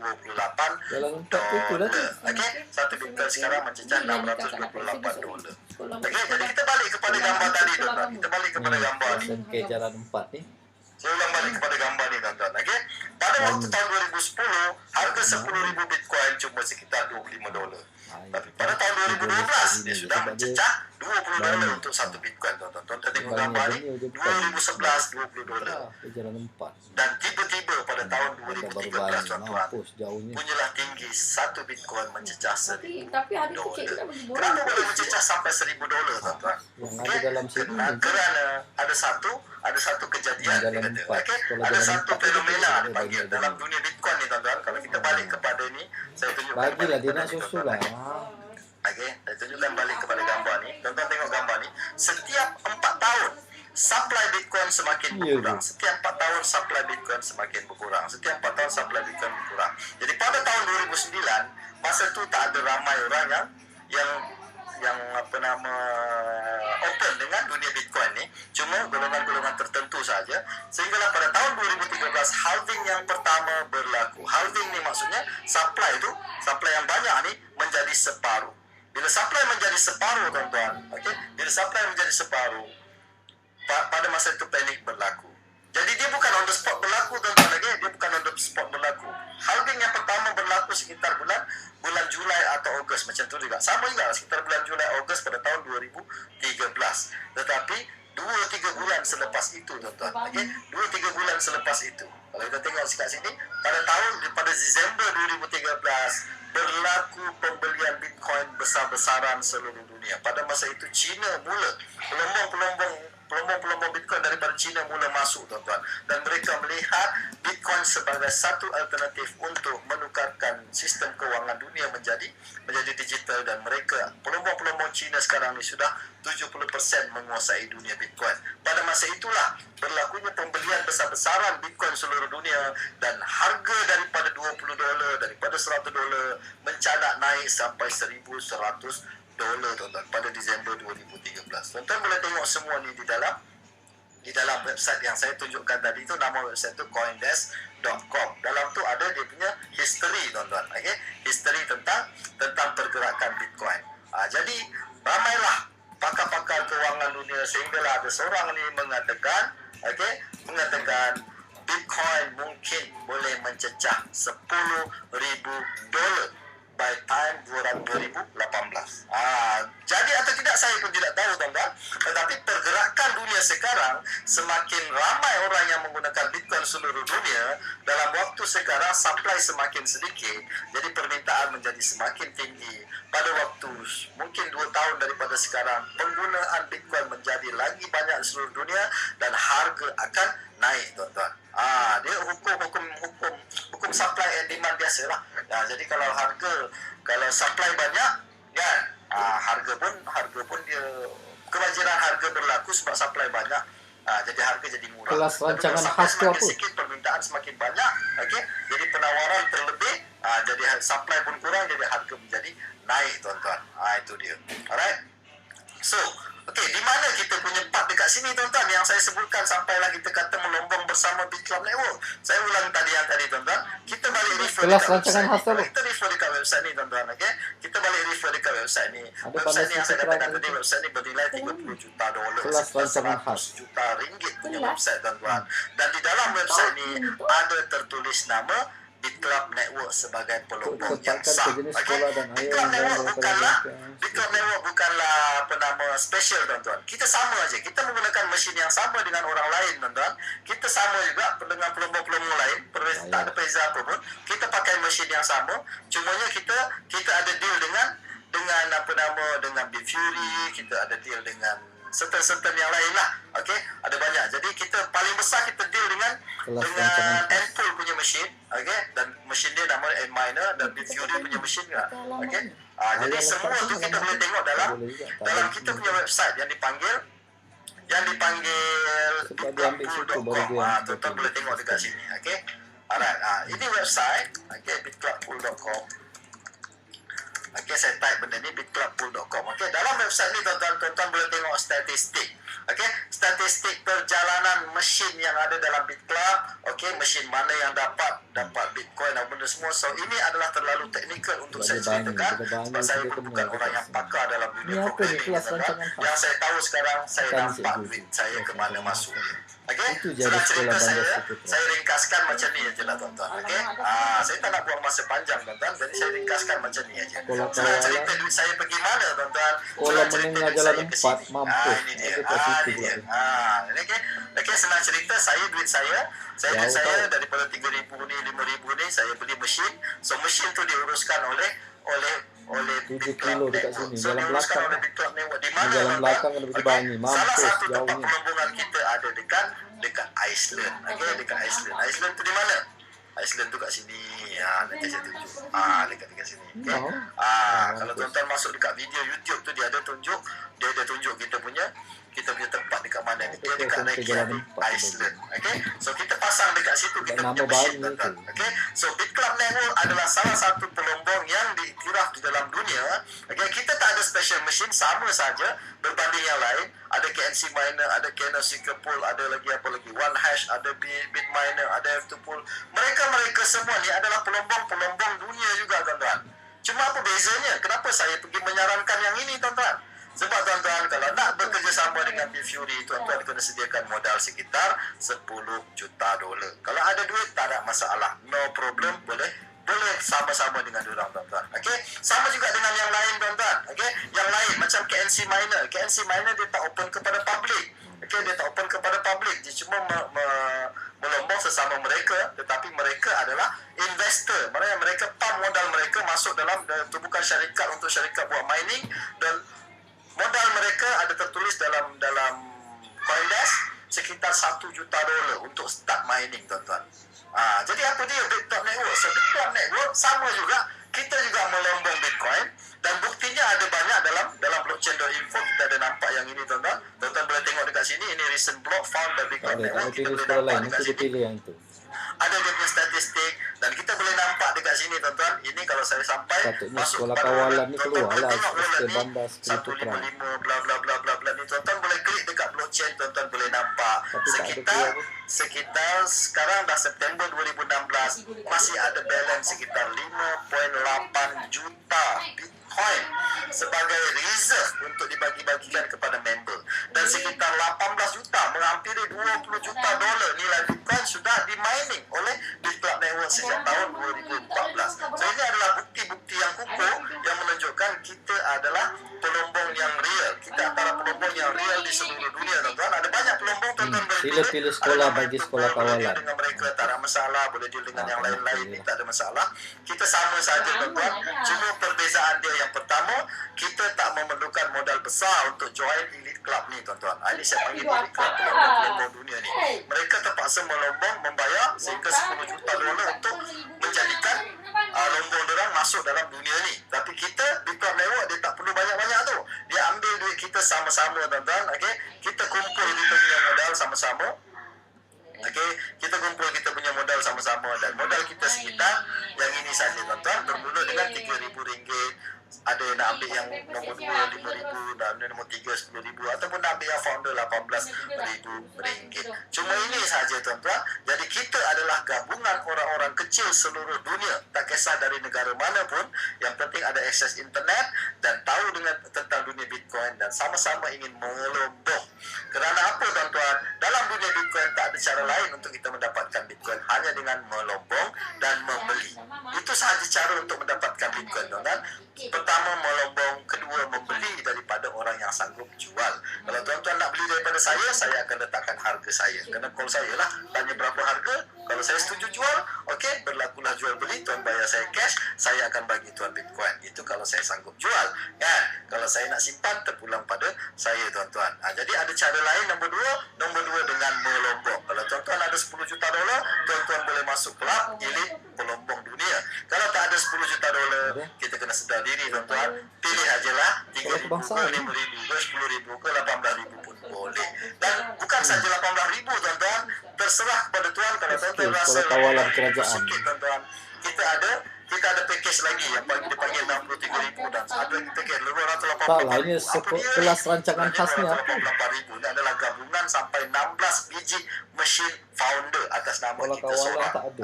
Jalan 4 tu tu dah tu. Okey, satu Bitcoin sekarang mencecah 628 dolar. Okey, jadi kita balik kepada gambar tadi tuan-tuan. Kita balik kepada gambar ni. SMK Jalan 4 ni. Saya ulang balik kepada gambar ni tuan-tuan. Okey. Pada waktu tahun 2010, harga 10,000 Bitcoin cuma sekitar 25 dolar. Tapi pada tahun 2012 dia sudah mencecah 20 dolar untuk satu Bitcoin tuan-tuan. Tuan-tuan tengok gambar ni, 2011 20 dolar. Jalan 4. Dan tiba-tiba pada tahun 2013 tuan-tuan, Mampus jauhnya. punyalah tinggi satu Bitcoin mencecah 1,000 Tapi hari tu dolar. cik kita bagi bola. Kenapa boleh mencecah sampai 1,000 dolar tuan-tuan? Yang ada dalam sini ni. Kerana ada satu kejadian dia Dalam kata. empat. Okey, Kalau ada dalam satu empat, fenomena dia dipanggil bagi dalam dunia Bitcoin ni tuan-tuan. Kalau kita balik kepada ni, saya tunjukkan Bagilah dia nak kepada susu tuan-tuan. lah. Okey, saya tunjukkan balik kepada gambar ni. Tuan-tuan tengok gambar ni. Setiap 4 tahun supply Bitcoin semakin Ya, berkurang. tu. Setiap 4 tahun supply Bitcoin semakin berkurang. Setiap 4 tahun supply Bitcoin berkurang. Jadi pada tahun 2009, masa tu tak ada ramai orang yang apa nama open dengan dunia Bitcoin ni, cuma golongan-golongan tertentu saja. Sehinggalah pada tahun 2013 halving yang pertama berlaku. Halving ni maksudnya supply yang banyak ni menjadi separuh. Bila supply menjadi separuh tuan-tuan, okey, bila supply menjadi separuh, pada masa itu panik berlaku. Jadi dia bukan on the spot berlaku tuan-tuan lagi, dia bukan on the spot berlaku. Halving yang pertama berlaku sekitar bulan Julai atau Ogos, macam tu juga. Sama juga sekitar bulan Julai Ogos pada tahun 2013. Tetapi 2-3 bulan selepas itu tuan-tuan, okey, 2-3 bulan selepas itu, kalau kita tengok kat sini, pada Disember 2013 berlaku pembelian Bitcoin besar-besaran seluruh dunia. Pada masa itu China mula pelombong Bitcoin daripada China mula masuk tuan-tuan, dan mereka melihat Bitcoin sebagai satu alternatif untuk menukarkan sistem kewangan dunia menjadi digital, dan mereka pelombong China sekarang ni sudah 70% menguasai dunia Bitcoin. Pada masa itulah berlakunya pembelian besar-besaran Bitcoin seluruh dunia, dan harga daripada 20 dolar, daripada 100 dolar mencanak naik sampai 1,100 dolar tuan-tuan pada Disember 2013. Tuan-tuan boleh tengok semua ni di dalam website yang saya tunjukkan tadi tu. Nama website tu coindesk.com. Dalam tu ada dia punya history tuan-tuan. Okey, history tentang pergerakan Bitcoin. Jadi ramailah pakar-pakar kewangan dunia, sehinggalah ada seorang ni mengatakan Bitcoin mungkin boleh mencecah 10,000 dolar by time 2018. Jadi atau tidak saya pun tidak tahu tuan-tuan. Tetapi pergerakan dunia sekarang, semakin ramai orang yang menggunakan Bitcoin seluruh dunia, dalam waktu sekarang supply semakin sedikit, jadi permintaan menjadi semakin tinggi. Pada waktu mungkin 2 tahun daripada sekarang, penggunaan Bitcoin menjadi lagi banyak di seluruh dunia, dan harga akan naik tuan-tuan. Dia hukum supply and demand dia biasalah. Jadi kalau supply banyak kan, harga pun dia kewajaran harga berlaku sebab supply banyak. Jadi harga jadi murah. Kelas rancangan khas tu semakin apa? sikit, permintaan semakin banyak, okey. Jadi penawaran terlebih, jadi supply pun kurang, jadi harga menjadi naik tuan-tuan. Itu dia. Alright. So, okey, di mana kita punya part dekat sini tuan-tuan yang saya sebutkan sampailah kita kata melombong bersama Bit Club Network. Saya ulang yang tadi tuan-tuan. Kita balik refer Kelas dekat rancangan website khas ni. apa? Kita refer dekat website ni tuan-tuan, okey. Kita balik refer dekat website ni. Ada Website ni yang saya bandar katakan subscribe tadi, website ni bernilai 30 juta dolar. Kelas rancangan khas. 100 juta ringgit punya website tuan-tuan. Dan di dalam website ni ada tertulis nama Bit Club Network sebagai pelombong yang sah. Jenis Okey. sekolah dan Bit ayah Club dan Network bukanlah perkara-perkara. Bit Club Network bukanlah nama special tuan-tuan. Kita sama aja. Kita menggunakan mesin yang sama dengan orang lain tuan-tuan. Kita sama juga dengan pelombong-pelombong lain. Tak ada beza apa pun. Kita pakai mesin yang sama. Cumanya kita ada deal dengan dengan Bit Fury, kita ada deal dengan serta-serta yang lain lah. Okey, ada banyak. Jadi kita paling besar kita deal dengan N-Pool punya mesin, okey, dan mesin dia nama N-Miner, dan Bit Fury punya mesin juga. Okey. Jadi semua tu kita boleh tengok dalam kita punya website yang dipanggil bitclubpool.com. Tuan-tuan boleh tengok dekat sini, okey. Alright, ini website, okey, bitclubpool.com. Okey, saya type benda ni bitclubpool.com. Okey, dalam website ni tuan-tuan boleh tengok statistik. Okey, statistik perjalanan mesin yang ada dalam Bit Club. Okey, mesin mana yang dapat Bitcoin dan benda semua. So ini adalah terlalu teknikal untuk saya ceritakan sebab saya bukan orang yang pakar dalam dunia programming. Yang saya tahu sekarang, saya nampak duit saya ke mana masuk. Okey, senang cerita saya ringkaskan macam ni aje lah tuan-tuan. Okey, saya tak nak buang masa panjang tuan-tuan, jadi saya ringkaskan macam ni aja. Senang cerita duit saya pergi mana tuan-tuan. Sekolah menengah jalan 4 mampus. Ini dia. Okey, senang cerita duit saya daripada 3,000 ni 5,000 ni saya beli mesin. So mesin tu diuruskan oleh 7 kilo dekat sini. So Jalan diuruskan belakang. oleh Bit Club Network di mana? Jalan belakang ada begitu banyak. Salah Mampus satu tempat jauhnya. pelombongan kita ada dekat Iceland. Okey, dekat Iceland. Iceland tu di mana? Iceland tu kat sini. Nanti saya tunjuk. Dekat sini. Okey. Kalau tuan-tuan masuk dekat video YouTube tu dia ada tunjuk kita punya tempat dekat mana ni. Dia dekat Reykjavik, Iceland. Okey. So kita pasang dekat situ kita punya mesin tuan-tuan. Okey. So Bit Club Network adalah salah satu pelombong yang diiktiraf di dalam dunia. Okey, kita tak ada special machine, sama saja berbanding yang lain. Ada KNC Miner, ada Kernel Secret Pool, ada lagi apa lagi, One Hash, ada Bit Miner, ada F2 Pool. Mereka semua ni adalah pelombong dunia juga tuan-tuan. Cuma apa bezanya? Kenapa saya pergi menyarankan yang ini tuan-tuan? Sebab tuan-tuan kalau nak bekerjasama dengan Bit Fury, tuan-tuan kena sediakan modal sekitar 10 juta dolar. Kalau ada duit tak ada masalah. No problem, boleh sama-sama dengan diorang tuan-tuan. Okey, sama juga dengan yang lain tuan-tuan. Okey, yang lain macam KNC Miner dia tak open kepada public. Okey, dia tak open kepada public. Dia cuma melombong sesama mereka, tetapi mereka adalah investor. Maknanya mereka pump modal mereka masuk dalam tubuhkan syarikat untuk syarikat buat mining, dan modal mereka ada tertulis dalam CoinDesk sekitar 1 juta dolar untuk start mining tuan-tuan. Jadi apa dia Bit Club Network? So Bit Club Network sama juga, kita juga melombong Bitcoin, dan buktinya ada banyak dalam blockchain.info. Kita ada nampak yang ini tuan-tuan. Tuan-tuan boleh tengok dekat sini, ini recent block found by Bit Club Network. Kita boleh nampak dekat sini. Yang itu. Ada dia punya statistik, dan kita boleh nampak dekat sini tuan-tuan. Ini kalau saya sampai Patutnya masuk sekolah pada kawalan ni tuan-tuan keluar lah. tengok wallet ni Bandar Spiritu Terang. 155 bla bla bla bla bla ni. Tuan-tuan boleh klik dekat blockchain, tuan-tuan boleh nampak sekitar sekarang dah September 2016 masih ada balance sekitar 5.8 juta Bitcoin sebagai reserve untuk dibagi-bagikan kepada member, dan sekitar 18 juta menghampiri 20 juta dolar nilai Bitcoin sudah di-mining oleh Bit Club Network sejak tahun 2014. So ini adalah bukti-bukti yang kukuh yang menunjukkan kita adalah pelombong yang real. Kita antara pelombong yang real di seluruh dunia tuan-tuan. Ada banyak pelombong tuan-tuan boleh pilih sekolah bagi sekolah kawalan. Boleh dengan mereka tak ada masalah, boleh deal dengan yang lain-lain ni tak ada masalah. Kita sama saja tuan-tuan. Cuma perbezaan dia yang pertama, kita tak memerlukan modal besar untuk join elite club ni tuan-tuan. Ini saya panggil elite club pelombong dunia ni. Mereka terpaksa melombong membayar sehingga 10 juta dolar untuk menjadikan masuk dalam dunia ni. Tapi kita Bitcoin Network dia tak perlu banyak-banyak tu. Dia ambil duit kita sama-sama tuan-tuan. Okey, kita kumpul kita punya modal sama-sama. Okey, kita kumpul kita punya modal sama-sama dan modal kita sekitar yang ini saja tuan-tuan, bermula dengan RM3,000. Ada yang nak ambil yang nombor 2 RM5,000, dan nombor 3 RM10,000 ataupun nak ambil yang founder RM18,000. Cuma ini saja tuan-tuan. Jadi kita adalah gabungan orang-orang kecil seluruh dunia, tak kisah dari negara mana pun, yang penting ada akses internet dan tahu dengan tentang dunia Bitcoin dan sama-sama ingin mengelompok. Kerana apa tuan-tuan? Dalam dunia Bitcoin tak ada cara lain untuk kita mendapatkan Bitcoin, hanya dengan melombong dan membeli. Itu sahaja cara untuk mendapatkan Bitcoin tuan-tuan. Pertama melombong, kedua membeli daripada orang yang sanggup jual. Kalau tuan-tuan nak beli daripada saya akan letakkan harga saya. Kerana call saya lah, tanya berapa harga. Kalau saya setuju jual, okey, berlakulah jual beli, tuan bayar saya cash, saya akan bagi tuan Bitcoin. Itu kalau saya sanggup jual, kan? Kalau saya nak simpan, terpulang pada saya tuan-tuan. Jadi ada cara lain. Nombor dua dengan melombong. Kalau tuan-tuan ada $10 juta, tuan-tuan boleh masuk kelab elit pelombong dunia. Kalau tak ada $10 juta, kita kena sedar diri tuan-tuan. Pilih ajalah RM3,000 ke RM5,000 ke RM10,000 ke RM18,000 pun boleh. Dan bukan saja RM18,000 tuan-tuan, terserah kepada tuan. Kalau tuan-tuan rasa kawalan kerajaan sikit tuan-tuan, kita ada package lagi yang dipanggil RM63,000 dan ada package RM280,000. tak lah, ini kelas rancangan khasnya apa? RM88,000. Ini adalah gabungan sampai 16 biji mesin founder atas nama Kalau kita kawalan seorang. tak ada.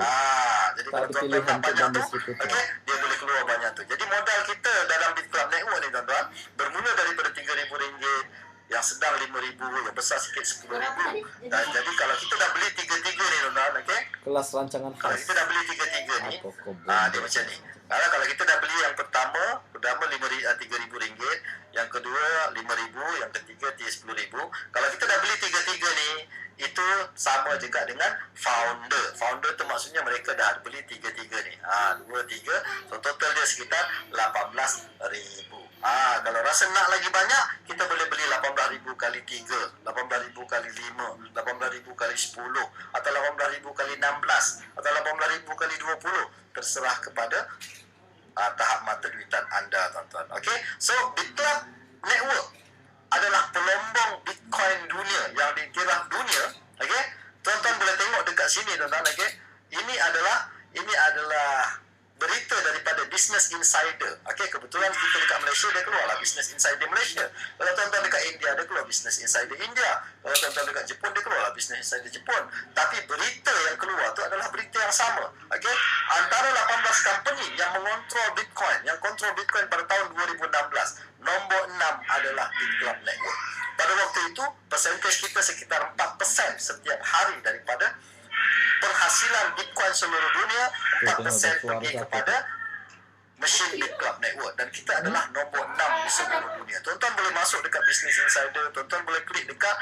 Jadi Tak kalau ada tuan-tuan pilihan nak banyak tu, untuk membeli okay, dia boleh keluar banyak tu. Jadi modal kita dalam Bitcoin Network ni tuan-tuan, bermula daripada RM3,000, yang sedang RM5,000, yang besar sikit RM10,000. Dan jadi kalau kita dah beli tiga-tiga ni tuan-tuan, okay, kelas rancangan kalau khas. kita dah beli tiga-tiga ni, Apa dia macam ni. Kalau kita dah beli yang pertama RM3,000, yang kedua RM5,000, yang ketiga RM10,000. Kalau kita dah beli tiga-tiga ni, itu sama juga dengan founder. Founder tu maksudnya mereka dah beli tiga-tiga ni. 2, 3, so total dia sekitar RM18,000. Kalau rasa nak lagi banyak, kita boleh beli RM18,000 kali 3, RM18,000 kali 5, RM18,000 kali 10, atau RM18,000 kali 16, atau RM18,000 kali 20. Terserah kepada tahap mata duitan anda tuan-tuan. Okay, so Bitclub Network adalah pelombong Bitcoin dunia yang dikira dunia. Okay, tuan-tuan boleh tengok dekat sini tuan-tuan. Okay, ini adalah berita daripada Business Insider. Okey, kebetulan kita dekat Malaysia, dia keluarlah Business Insider Malaysia. Kalau tuan-tuan dekat India, dia keluar Business Insider India. Kalau tuan-tuan dekat Jepun, dia keluarlah Business Insider Jepun. Tapi berita yang keluar tu adalah berita yang sama. Okey, antara 18 company yang mengontrol Bitcoin, yang kontrol Bitcoin pada tahun 2016, nombor 6 adalah Bitclub Network. Pada waktu itu, persentage kita sekitar 4% setiap hari daripada penghasilan Bitcoin seluruh dunia. 4% pergi kepada mesin Bitclub Network, dan kita adalah nombor 6 di seluruh dunia. Tuan-tuan boleh masuk dekat Business Insider, tuan-tuan boleh klik dekat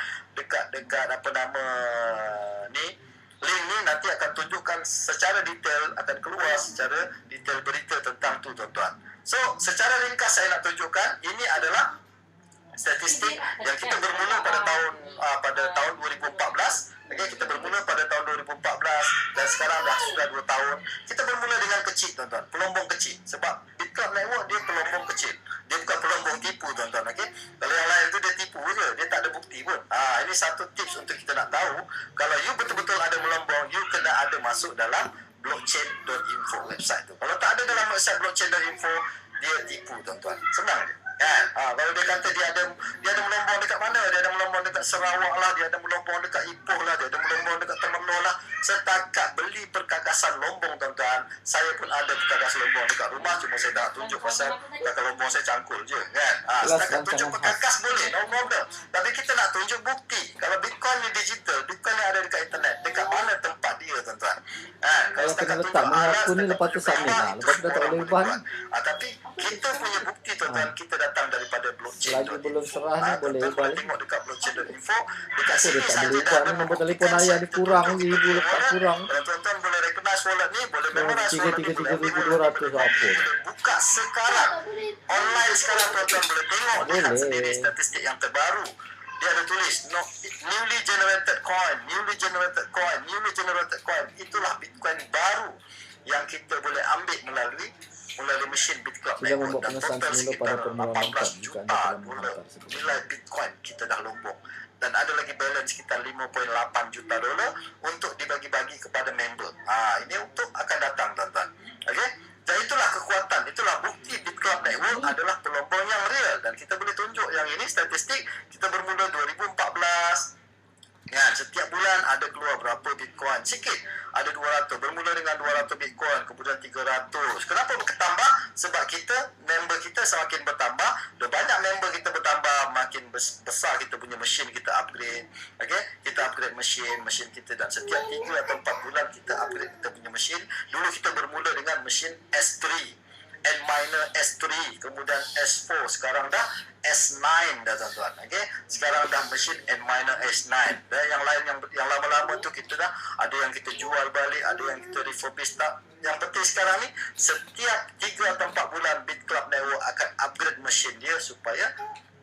apa nama ni, link ni nanti akan tunjukkan secara detail, akan keluar secara detail berita tentang tu tuan-tuan. So secara ringkas saya nak tunjukkan, ini adalah statistik yang kita bermula pada tahun 2014. Okay, kita bermula pada tahun 2014 dan sekarang sudah 2 tahun. Kita bermula dengan kecil tuan-tuan, pelombong kecil. Sebab Bitclub Network dia pelombong kecil. Dia bukan pelombong tipu tuan-tuan. Okay? Kalau yang lain tu dia tipu je, dia tak ada bukti pun. Ini satu tips untuk kita nak tahu. Kalau you betul-betul ada melombong, you kena ada masuk dalam blockchain.info website tu. Kalau tak ada dalam website blockchain.info, dia tipu tuan-tuan. Senang je. Kan? Kalau dia kata dia ada melombong dekat mana, dia ada melombong dekat Sarawak lah, dia ada melombong dekat Ipoh lah, dia ada melombong dekat Temenloh lah. Setakat beli perkakasan lombong tuan-tuan, saya pun ada perkakas lombong dekat rumah, cuma saya tak tunjuk pasal perkakas lombong saya cangkul je kan. Setakat tunjuk perkakas boleh, no problem. Tapi kita nak tunjuk bukti. Kalau Bitcoin ni digital, Bitcoin ni ada dekat internet, dekat mana tempat dia tuan-tuan. Kalau kena letak mengaku ni lepas tu submit lah, lepas tu dah tak boleh ubah ni. Tapi kita punya bukti tuan-tuan, kita datang daripada blockchain. Lagi belum serah ni boleh ubah boleh tengok dekat blockchain.info. Dekat sini tak saja boleh ubah ni, nombor telefon ayah ni kurang lagi, ibu letak kurang. Tuan-tuan boleh recognize wallet ni, boleh memorize wallet ni, 3,200 apa. Buka sekarang, online sekarang tuan-tuan boleh tengok, lihat sendiri statistik yang terbaru. Dia ada tulis newly generated coin. Itulah Bitcoin baru yang kita boleh ambil melalui melalui mesin BitClub Sudah Network membuat dan pengesahan total semula pada sekitar permulaan 18 lengkap jika juta Anda telah dolar menghantar sebelum. nilai Bitcoin kita dah lombong. Dan ada lagi balance sekitar 5.8 juta dolar untuk dibagi-bagi kepada member. Ini untuk akan datang tuan-tuan. Okey. Dan itulah kekuatan, itulah bukti BitClub Network adalah pelombong yang real. Dan kita boleh tunjuk yang ini statistik kita bermula 2014. Kan, setiap bulan ada keluar berapa Bitcoin. Sikit ada 200. Bermula dengan 200 Bitcoin, kemudian 300. Kenapa bertambah? Sebab kita, member kita semakin bertambah. Dan banyak member kita bertambah, makin besar kita punya mesin kita upgrade. Okay? Kita upgrade mesin kita. Dan setiap 3 atau 4 bulan kita upgrade kita punya mesin. Dulu kita bermula dengan mesin S3, N- S3, kemudian S4, sekarang dah S9 dah tuan-tuan. Okey, sekarang dah mesin N- S9. Dan yang lain yang lama-lama tu kita dah ada yang kita jual balik, ada yang kita refurbish tak. Yang penting sekarang ni setiap 3 atau 4 bulan BitClub Network akan upgrade mesin dia supaya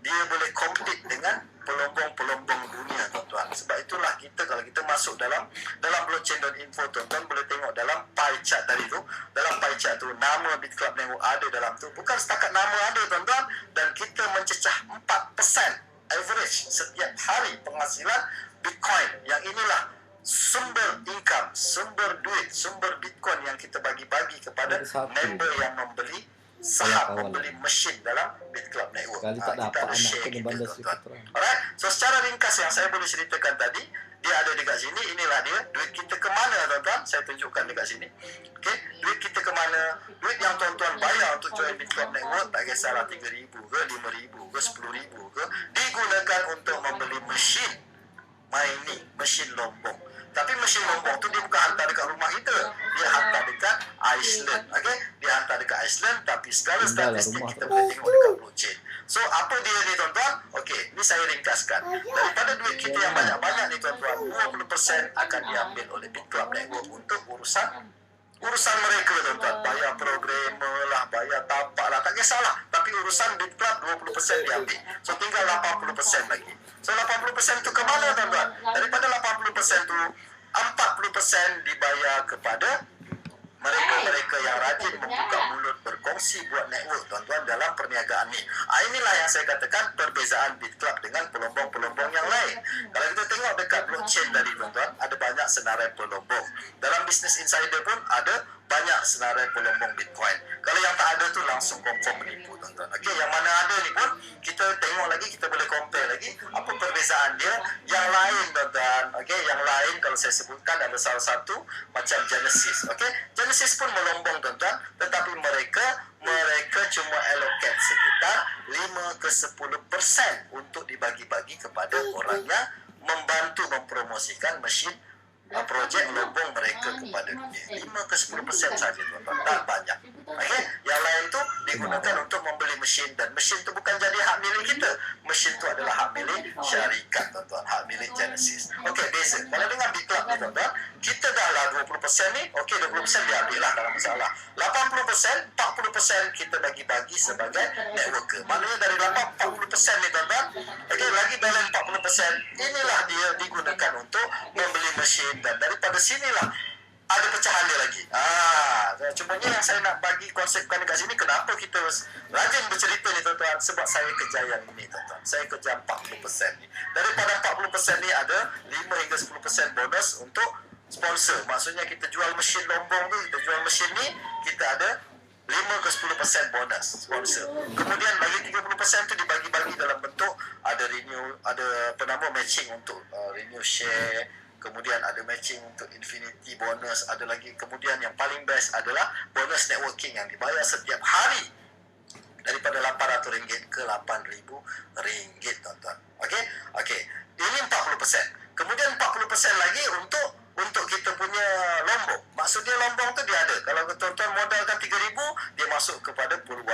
dia boleh compete dengan pelombong-pelombong dunia tuan-tuan. Sebab itulah kita, kalau kita masuk dalam blockchain.info, tuan-tuan boleh tengok dalam pie chart tadi tu. Dalam pie chart tu nama BitClub Network ada dalam tu. Bukan setakat nama ada tuan-tuan, dan kita mencecah 4% average setiap hari penghasilan Bitcoin. Yang inilah sumber income, sumber duit, sumber Bitcoin yang kita bagi-bagi kepada member yang membeli saham, membeli mesin dalam BitClub Network. Sekali tak dapat kita ada anak share kena kita bandar tuan-tuan. Sri. Alright, so secara ringkas yang saya boleh ceritakan tadi, dia ada dekat sini. Inilah dia, duit kita ke mana tuan-tuan, saya tunjukkan dekat sini. Okay, duit kita ke mana, duit yang tuan-tuan bayar untuk join BitClub Network, tak kisahlah 3,000 ke, 5,000 ke, 10,000 ke, digunakan untuk membeli mesin mining, mesin lombong. Tapi mesin lombong tu dia bukan hantar dekat rumah kita, dia hantar dekat Iceland. Okey, dia hantar dekat Iceland, tapi segala statistik kita boleh tengok dekat blockchain. So apa dia ni tuan-tuan? Okey, ni saya ringkaskan. Daripada duit kita yang banyak-banyak ni tuan-tuan, 20% akan diambil oleh BitClub Network untuk urusan mereka tuan-tuan. Bayar programmer lah, bayar tapak lah, tak kisahlah. Tapi urusan BitClub 20% diambil. So tinggal 80% lagi. So 80% tu ke mana tuan-tuan? Daripada 80% tu 40% dibayar kepada mereka-mereka yang rajin membuka mulut berkongsi buat network tuan-tuan dalam perniagaan ni. Inilah yang saya katakan perbezaan BitClub dengan pelombong-pelombong yang lain. Kalau kita tengok dekat blockchain tadi tuan-tuan, ada banyak senarai pelombong. Dalam Business Insider pun ada banyak senarai pelombong Bitcoin. Kalau yang tak ada tu langsung confirm menipu tuan-tuan. Okey, yang mana ada ni pun kita tengok lagi, kita boleh compare lagi apa perbezaan dia. Yang lain tuan-tuan, okey, yang lain kalau saya sebutkan ada salah satu macam Genesis. Okey, Genesis pun melombong tuan-tuan, tetapi mereka cuma allocate sekitar 5-10% untuk dibagi-bagi kepada orang yang membantu mempromosikan mesin projek lombong mereka kepada dunia. 5-10% saja tuan-tuan, tak banyak. Okey, yang lain tu digunakan untuk membeli mesin, dan mesin tu bukan jadi hak milik kita. Mesin tu adalah hak milik syarikat tuan-tuan, hak milik Genesis. Okey, beza. Kalau dengan BitClub ni tuan-tuan, kita dah lah 20% ni, okey 20% diambil lah, tak ada masalah. 80%, 40% kita bagi-bagi sebagai networker. Maknanya dari 40% ni tuan-tuan, okey, lagi balance 40%, inilah dia digunakan untuk membeli mesin. Dan daripada sinilah ada pecahan dia lagi. Cumanya yang saya nak bagi konsepkan dekat sini, kenapa kita rajin bercerita ni tuan-tuan, sebab saya kejar yang ini tuan-tuan. Saya kejar 40% ni. Daripada 40% ni ada 5-10% bonus untuk sponsor. Maksudnya kita jual mesin lombong tu, kita jual mesin ni, kita ada 5-10% bonus sponsor. Kemudian lagi 30% tu dibagi-bagi dalam bentuk ada renew, ada penambah matching untuk renew share. Kemudian ada matching untuk infinity bonus, ada lagi. Kemudian yang paling best adalah bonus networking yang dibayar setiap hari daripada RM800 ke RM8,000 tuan-tuan. Okey. Ini 40%. Kemudian 40% lagi untuk kita punya lombong. Maksudnya lombong tu dia ada. Kalau tuan-tuan modalkan RM3,000, dia masuk kepada pool 1.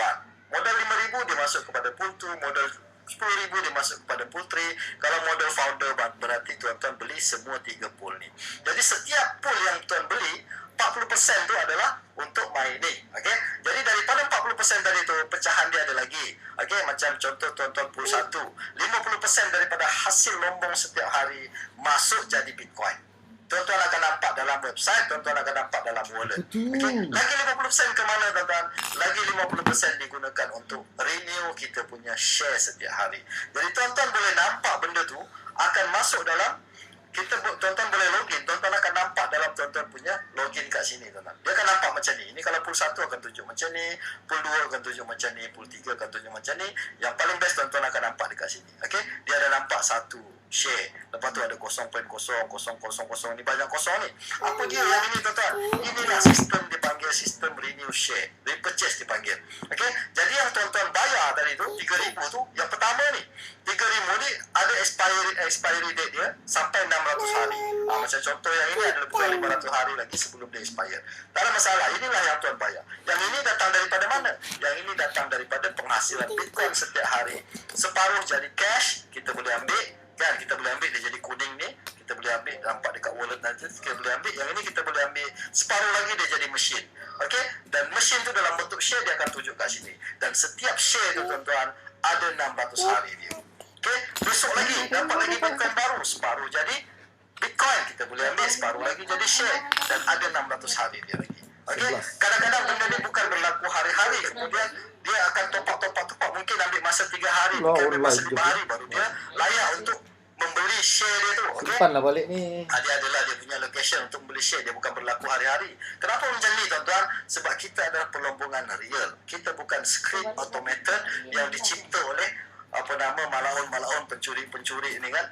Modal RM5,000 dia masuk kepada pool 2, modal RM10,000 dia masuk kepada pool 3. Kalau model founder berarti tuan-tuan beli semua 3 pool ni. Jadi setiap pool yang tuan beli, 40% tu adalah untuk mining. Okey. Jadi daripada 40% tadi tu, pecahan dia ada lagi. Okey, macam contoh tuan-tuan pool 1, 50% daripada hasil lombong setiap hari masuk jadi Bitcoin. tuan-tuan akan nampak dalam website, tuan-tuan akan nampak dalam wallet. Okay? Lagi 50% ke mana tuan-tuan? Lagi 50% digunakan untuk renew kita punya share setiap hari. Jadi tuan-tuan boleh nampak benda tu akan masuk dalam tuan-tuan boleh login, tuan-tuan akan nampak dalam tuan-tuan punya login kat sini tuan-tuan. Dia akan nampak macam ni. Ini kalau pool 1 akan tunjuk macam ni, pool 2 akan tunjuk macam ni, pool 3 akan tunjuk macam ni. Yang paling best tuan-tuan akan nampak dekat sini. Okey, dia ada nampak satu share. Lepas tu ada 0.0000 ni banyak kosong ni. Apa dia yang ini tuan-tuan? Inilah sistem dipanggil sistem renew share. Repurchase dipanggil. Okey, jadi yang tuan-tuan bayar tadi tu 3,000 tu, yang pertama ni 3,000 ni ada expiry date dia sampai 600 hari. Macam contoh yang ini ada lebih kurang 500 hari lagi sebelum dia expire. Tak ada masalah. Inilah yang tuan bayar. Yang ini datang daripada mana? Yang ini datang daripada penghasilan Bitcoin setiap hari. Separuh jadi cash, kita boleh ambil. Kan, kita boleh ambil dia jadi kuning ni. Kita boleh ambil, nampak dekat wallet nanti. Kita boleh ambil. Yang ini kita boleh ambil. Separuh lagi dia jadi mesin. Okey? Dan mesin tu dalam bentuk share dia akan tunjuk kat sini. Dan setiap share tu tuan-tuan ada 600 hari dia. Okey, besok lagi dapat lagi Bitcoin baru, separuh jadi Bitcoin, kita boleh ambil, separuh lagi jadi share, dan ada 600 hari dia lagi. Okey, kadang-kadang benda ni bukan berlaku hari-hari, kemudian dia akan top up, mungkin ambil masa 3 hari, mungkin ambil masa 5 hari baru dia layak untuk membeli share dia tu. Okey, Depan lah balik ni. dia adalah dia punya location untuk membeli share, dia bukan berlaku hari-hari. Kenapa macam ni tuan-tuan? Sebab kita adalah pelombongan real. Kita bukan script automated yang dicipta oleh malaun pencuri ni kan.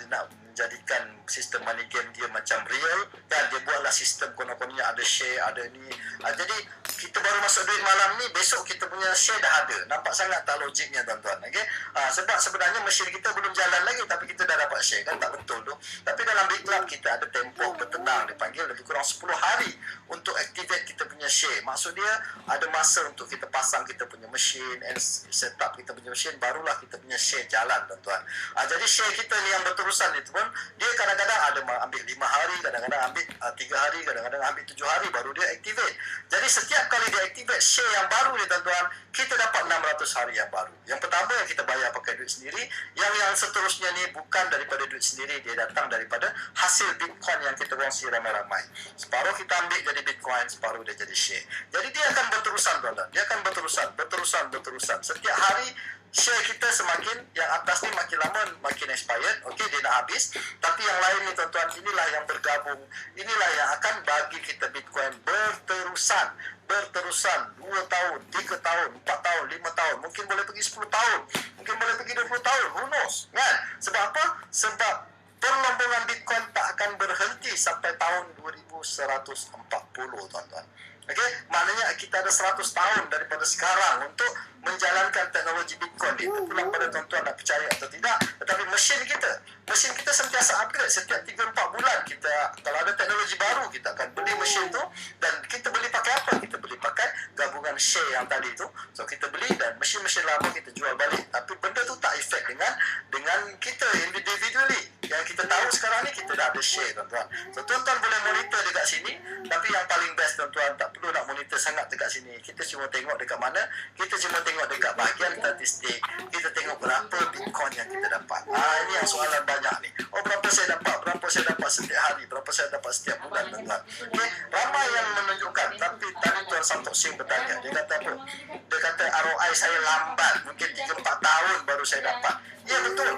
Dia nak menjadikan sistem money game dia macam real, dan dia buatlah sistem konon-kononnya ada share, ada ni. Jadi kita baru masuk duit malam ni, besok kita punya share dah ada. Nampak sangat tak logiknya tuan-tuan. Okey, sebab sebenarnya mesin kita belum jalan lagi tapi kita dah dapat share, kan tak betul tu. Tapi dalam Big Club kita ada tempoh bertenang, dipanggil lebih kurang 10 hari untuk activate kita punya share. Maksud dia ada masa untuk kita pasang kita punya mesin and set up kita punya mesin, barulah kita punya share jalan tuan-tuan. Jadi share kita ni yang berterusan itu pun dia kadang-kadang ada ambil 5 hari, kadang-kadang ambil 3 hari, kadang-kadang ambil 7 hari baru dia activate. Jadi setiap kali dia activate share yang baru ni tuan-tuan, kita dapat 600 hari yang baru. Yang pertama yang kita bayar pakai duit sendiri, yang seterusnya ni bukan daripada duit sendiri, dia datang daripada hasil Bitcoin yang kita kongsi ramai-ramai. Separuh kita ambil jadi Bitcoin, separuh dia jadi share. Jadi dia akan berterusan tuan-tuan. Dia akan berterusan. Setiap hari share kita semakin, yang atas ni makin lama makin expired. Okey, dia nak habis. Tapi yang lain ni tuan-tuan, inilah yang bergabung. Inilah yang akan bagi kita Bitcoin berterusan 2 tahun, 3 tahun, 4 tahun, 5 tahun, mungkin boleh pergi 10 tahun, mungkin boleh pergi 20 tahun, who knows, kan? Sebab apa? Sebab perlombongan Bitcoin tak akan berhenti sampai tahun 2140 tuan-tuan. Okey, maknanya kita ada 100 tahun daripada sekarang untuk menjalankan teknologi Bitcoin. Itu pulang pada tuan-tuan nak percaya atau tidak. Tetapi mesin kita sentiasa upgrade. Setiap 3-4 bulan kita, kalau ada teknologi baru, kita akan beli mesin tu. Dan kita beli pakai apa? Kita beli pakai gabungan share yang tadi tu. So kita beli, dan mesin-mesin lama kita jual balik. Tapi benda tu tak efek dengan kita individually. Yang kita tahu sekarang ni, kita dah ada share tuan-tuan. So tuan-tuan boleh monitor dekat sini. Tapi yang paling best tuan-tuan, tak perlu nak monitor sangat dekat sini. Kita cuma tengok dekat mana? Kita cuma tengok dekat bahagian statistik. Kita tengok berapa Bitcoin yang kita dapat. Ini yang soalan banyak ni. Berapa saya dapat setiap hari, berapa saya dapat setiap bulan tuan-tuan. Okay? Ramai yang menunjukkan. Tapi tadi Tuan Samtok Singh bertanya, dia kata apa? Dia kata ROI saya lambat, mungkin 3-4 tahun baru saya dapat. Ya betul.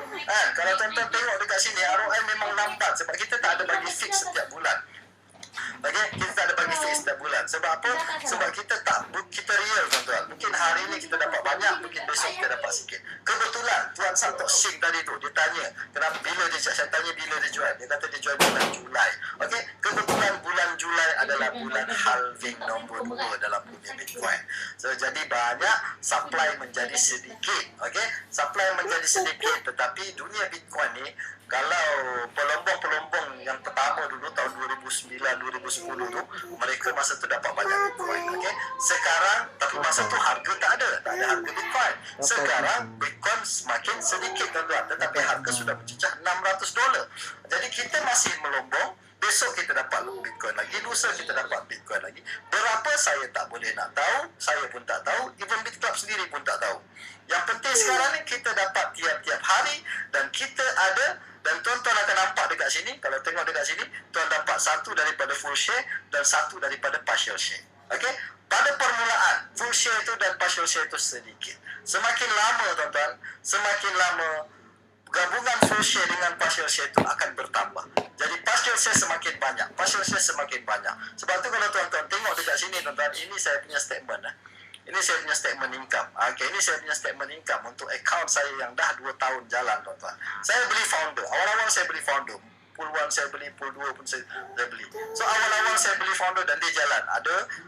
Kalau tuan-tuan tengok dekat sini, ROI memang lambat sebab kita tak ada bagi fix setiap bulan. Okay? Kita tak ada bagi fix setiap bulan. Sebab apa? Sebab kita real tuan-tuan. Mungkin hari ni kita dapat banyak, mungkin besok kita dapat sikit. Kebetulan Tuan Samtok Singh tadi tu, dia tanya kenapa, saya tanya bila dia jual. Dia kata dia jual bulan Julai. Okay? Kebetulan bulan Julai adalah bulan halving nombor 2 dalam dunia Bitcoin. So jadi banyak, supply menjadi sedikit. Okay? Supply menjadi sedikit, tetapi dunia Bitcoin ni, kalau pelombong-pelombong yang pertama dulu tahun 2009-2010 tu, mereka masa tu dapat banyak Bitcoin. Okay? Sekarang, tapi masa tu harga tak ada harga Bitcoin. Sekarang Bitcoin semakin sedikit tuan-tuan, tetapi harga sudah mencecah $600. Jadi kita masih melombong. Besok kita dapat Bitcoin lagi, lusa kita dapat Bitcoin lagi. Berapa saya tak boleh nak tahu, saya pun tak tahu, even BitClub sendiri pun tak tahu. Yang penting sekarang ni kita dapat tiap-tiap hari, dan kita ada Dan tuan-tuan akan nampak dekat sini, kalau tengok dekat sini, tuan dapat satu daripada full share dan satu daripada partial share. Okey? Pada permulaan, full share itu dan partial share itu sedikit. Semakin lama tuan-tuan, semakin lama gabungan full share dengan partial share itu akan bertambah. Jadi partial share semakin banyak, partial share semakin banyak. Sebab tu kalau tuan-tuan tengok dekat sini tuan-tuan, ini saya punya statement. Ini saya punya statement income. Okey, ini saya punya statement income untuk account saya yang dah 2 tahun jalan tuan-tuan. Saya beli founder. Awal-awal saya beli founder. Pool 1 saya beli, pool 2 pun saya beli. So awal-awal saya beli founder dan dia jalan.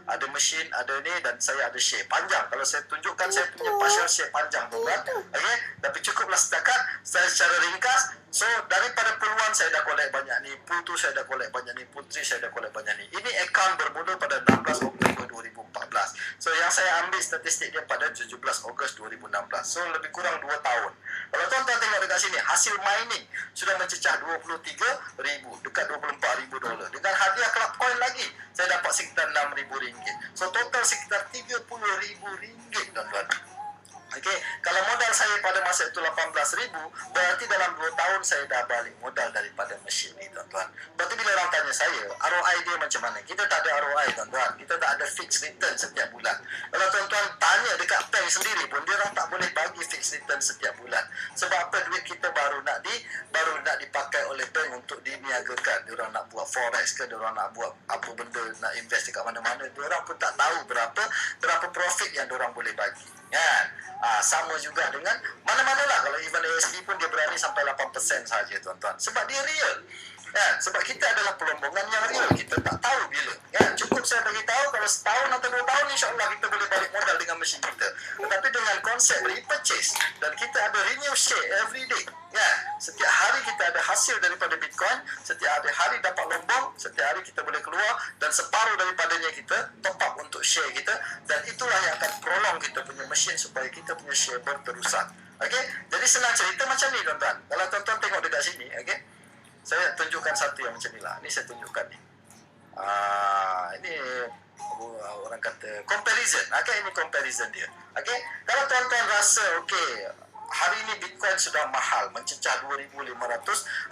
Ada mesin, ada ni dan saya ada share. Panjang. Kalau saya tunjukkan saya punya partial share panjang tuan-tuan. Okey, tapi cukuplah setakat saya secara ringkas. So daripada pool 1 saya dah collect banyak ni, pool 2 saya dah collect banyak ni, pool 3 saya dah collect banyak ni. Ini account bermula pada 16 Oktober 2014. So yang saya ambil statistik dia pada 17 Ogos 2016. So lebih kurang 2 tahun. Kalau tuan-tuan tengok dekat sini, hasil mining sudah mencecah 23,000, dekat 24,000 dolar. Dengan hadiah club coin lagi, saya dapat sekitar 6,000 ringgit. So total sekitar 30,000 ringgit tuan-tuan. Okey, kalau modal saya pada masa itu 18,000, berarti dalam 2 tahun saya dah balik modal daripada mesin ni tuan-tuan. Berarti bila orang tanya saya, ROI dia macam mana? Kita tak ada ROI tuan-tuan. Kita tak ada fixed return setiap bulan. Kalau tuan-tuan tanya dekat bank sendiri pun, dia orang tak boleh bagi fixed return setiap bulan. Sebab apa? Duit kita baru nak dipakai oleh bank untuk diniagakan. Dia orang nak buat forex ke, dia orang nak buat apa benda, nak invest dekat mana-mana. Dia orang pun tak tahu berapa profit yang dia orang boleh bagi. Kan? Sama juga dengan mana-mana lah. Kalau even ASD pun dia berani sampai 8% saja tuan-tuan. Sebab dia real. Kan? Sebab kita adalah pelombongan yang real. Kita tak tahu bila. Kan? Cukup saya bagi tahu kalau setahun atau 2 tahun insya-Allah kita boleh balik modal dengan mesin kita. Tetapi dengan konsep repurchase dan kita ada renew share every day. Kan? Setiap hari kita ada hasil daripada Bitcoin, setiap hari dapat lombong, setiap hari kita boleh keluar dan separuh daripadanya kita top up untuk share kita, dan itulah yang akan prolong kita punya mesin supaya kita punya share berterusan. Okey? Jadi senang cerita macam ni tuan-tuan. Kalau tuan-tuan tengok dekat sini, okey? Saya tunjukkan satu yang macam ni lah. Ni saya tunjukkan ni. Ini orang kata comparison. Okey, ini comparison dia. Okey? Kalau tuan-tuan rasa okey, hari ini Bitcoin sudah mahal, mencecah 2,500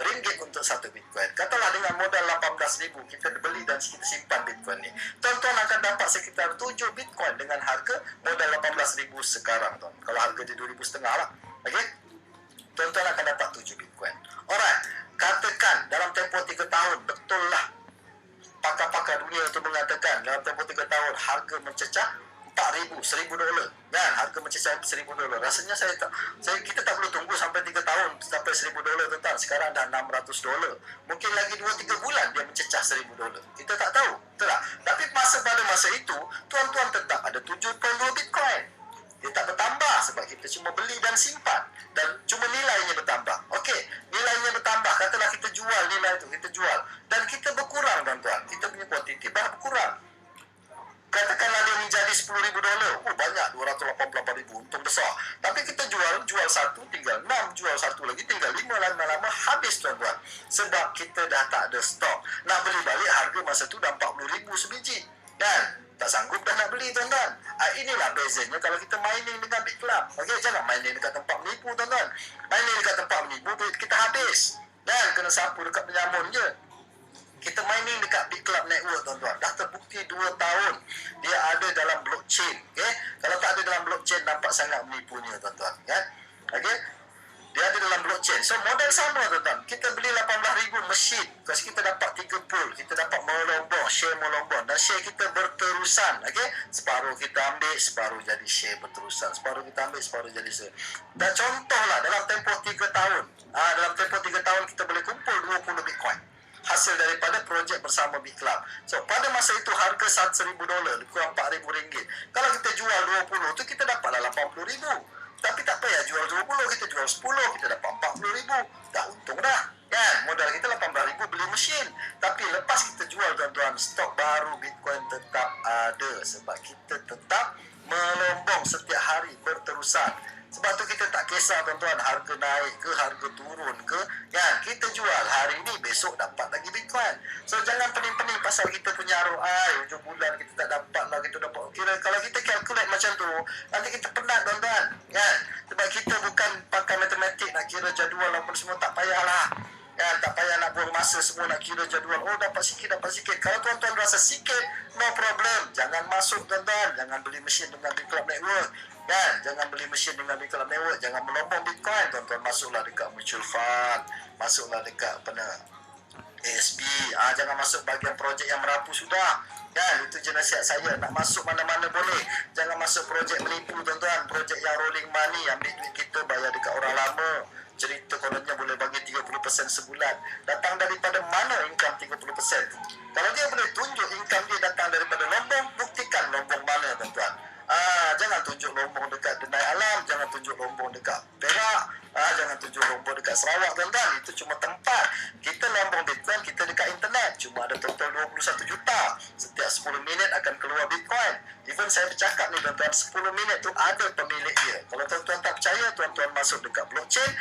ringgit untuk satu Bitcoin. Katalah dengan modal 18,000 kita beli dan kita simpan Bitcoin ni. Tuan-tuan akan dapat sekitar 7 Bitcoin dengan harga modal 18,000 sekarang tuan. Kalau harga dia 2,500 lah. Okey? Tuan-tuan akan dapat 7 Bitcoin. Alright, katakan dalam tempoh 3 tahun, betul lah pakar-pakar dunia itu mengatakan dalam tempoh 3 tahun harga mencecah 4,000, 1,000 dolar. Kan? Harga mencecah 1,000 dolar. Rasanya kita tak perlu tunggu sampai 3 tahun sampai 1,000 dolar tuan. Sekarang dah 600 dolar. Mungkin lagi 2-3 bulan dia mencecah 1,000 dolar. Kita tak tahu. Betul tak? Tapi pada masa itu, tuan-tuan tetap ada 7.2 Bitcoin. Dia tak bertambah sebab kita cuma beli dan simpan. Dan cuma nilainya bertambah. Okey, nilainya bertambah. Katalah kita jual nilai itu, kita jual. Dan kita berkurang tuan-tuan. Kita punya kuantiti berkurang. Katakanlah dia menjadi 10,000 dolar. Banyak, 288,000. Untung besar. Tapi kita jual satu, tinggal 6. Jual satu lagi, tinggal 5. Lama-lama habis tuan-tuan. Sebab kita dah tak ada stok. Nak beli balik harga masa tu dah 40,000 sebiji. Kan? Tak sanggup dah nak beli tuan-tuan. Inilah bezanya kalau kita mining dengan BitClub. Okey, jangan mining dekat tempat menipu tuan-tuan. Mining dekat tempat menipu, duit kita habis. Dan kena sapu dekat penyamun je. Kita mining dekat BitClub Network tuan-tuan. Dah terbukti 2 tahun. Dia ada dalam blockchain. Okay? Kalau tak ada dalam blockchain, nampak sangat menipunya tuan-tuan. Kan? Okay? Dia ada dalam blockchain. So modal sama tuan-tuan. Kita beli 18,000 mesin. Kasi kita dapat 3 pool. Kita dapat melombong, share melombong. Dan share kita berterusan. Okay? Separuh kita ambil, separuh jadi share berterusan. Separuh kita ambil, separuh jadi share. Dan contohlah dalam tempoh 3 tahun. Dalam tempoh 3 tahun kita boleh kumpul 20 Bitcoin. Hasil daripada projek bersama BitClub. So pada masa itu harga 1,000 dolar, kurang 4,000 ringgit. Kalau kita jual 20 tu kita dapatlah 80,000. Tapi tak payah jual 20, kita jual 10, kita dapat 40,000. Dah untung dah. Kan? Modal kita 18,000 beli mesin. Tapi lepas kita jual tuan-tuan, stok baru Bitcoin tetap ada. Sebab kita tetap melombong setiap hari berterusan. Sebab tu kita tak kisah tuan-tuan harga naik ke, harga turun ke. Kan? Kita jual hari ni, besok dapat lagi Bitcoin. So jangan pening-pening pasal kita punya ROI. Hujung bulan kita tak dapat lah, kita dapat. Kalau kita calculate macam tu, nanti kita penat tuan-tuan. Kan? Sebab kita bukan pakai matematik nak kira jadual apa semua, tak payahlah. biasa semua nak kira jadual. Oh, dapat sikit. Kalau tuan-tuan rasa sikit, no problem. Jangan masuk tuan-tuan. Jangan beli mesin dengan Big Club Network. Kan? Jangan beli mesin dengan Big Club Network. Jangan melombong Bitcoin. Tuan-tuan masuklah dekat mutual fund. Masuklah dekat ASB. Jangan masuk bahagian projek yang merapu sudah. Kan? Itu je nasihat saya. Nak masuk mana-mana boleh. Jangan masuk projek menipu tuan-tuan. Projek yang rolling money. Ambil duit kita bayar dekat orang lama. Cerita kononnya boleh bagi 30% sebulan. Datang daripada mana income 30% tu? Kalau dia boleh tunjuk income dia datang daripada lombong, buktikan lombong mana tuan-tuan. Jangan tunjuk lombong dekat Denai Alam, jangan tunjuk lombong dekat Perak, jangan tunjuk lombong dekat Sarawak tuan-tuan. Itu cuma tempat. Kita lombong Bitcoin, kita dekat internet. Cuma ada total 21 juta. Setiap 10 minit akan keluar Bitcoin. Even saya bercakap ni tuan-tuan, 10 minit tu ada pemilik dia. Kalau tuan-tuan tak percaya, tuan-tuan masuk dekat blockchain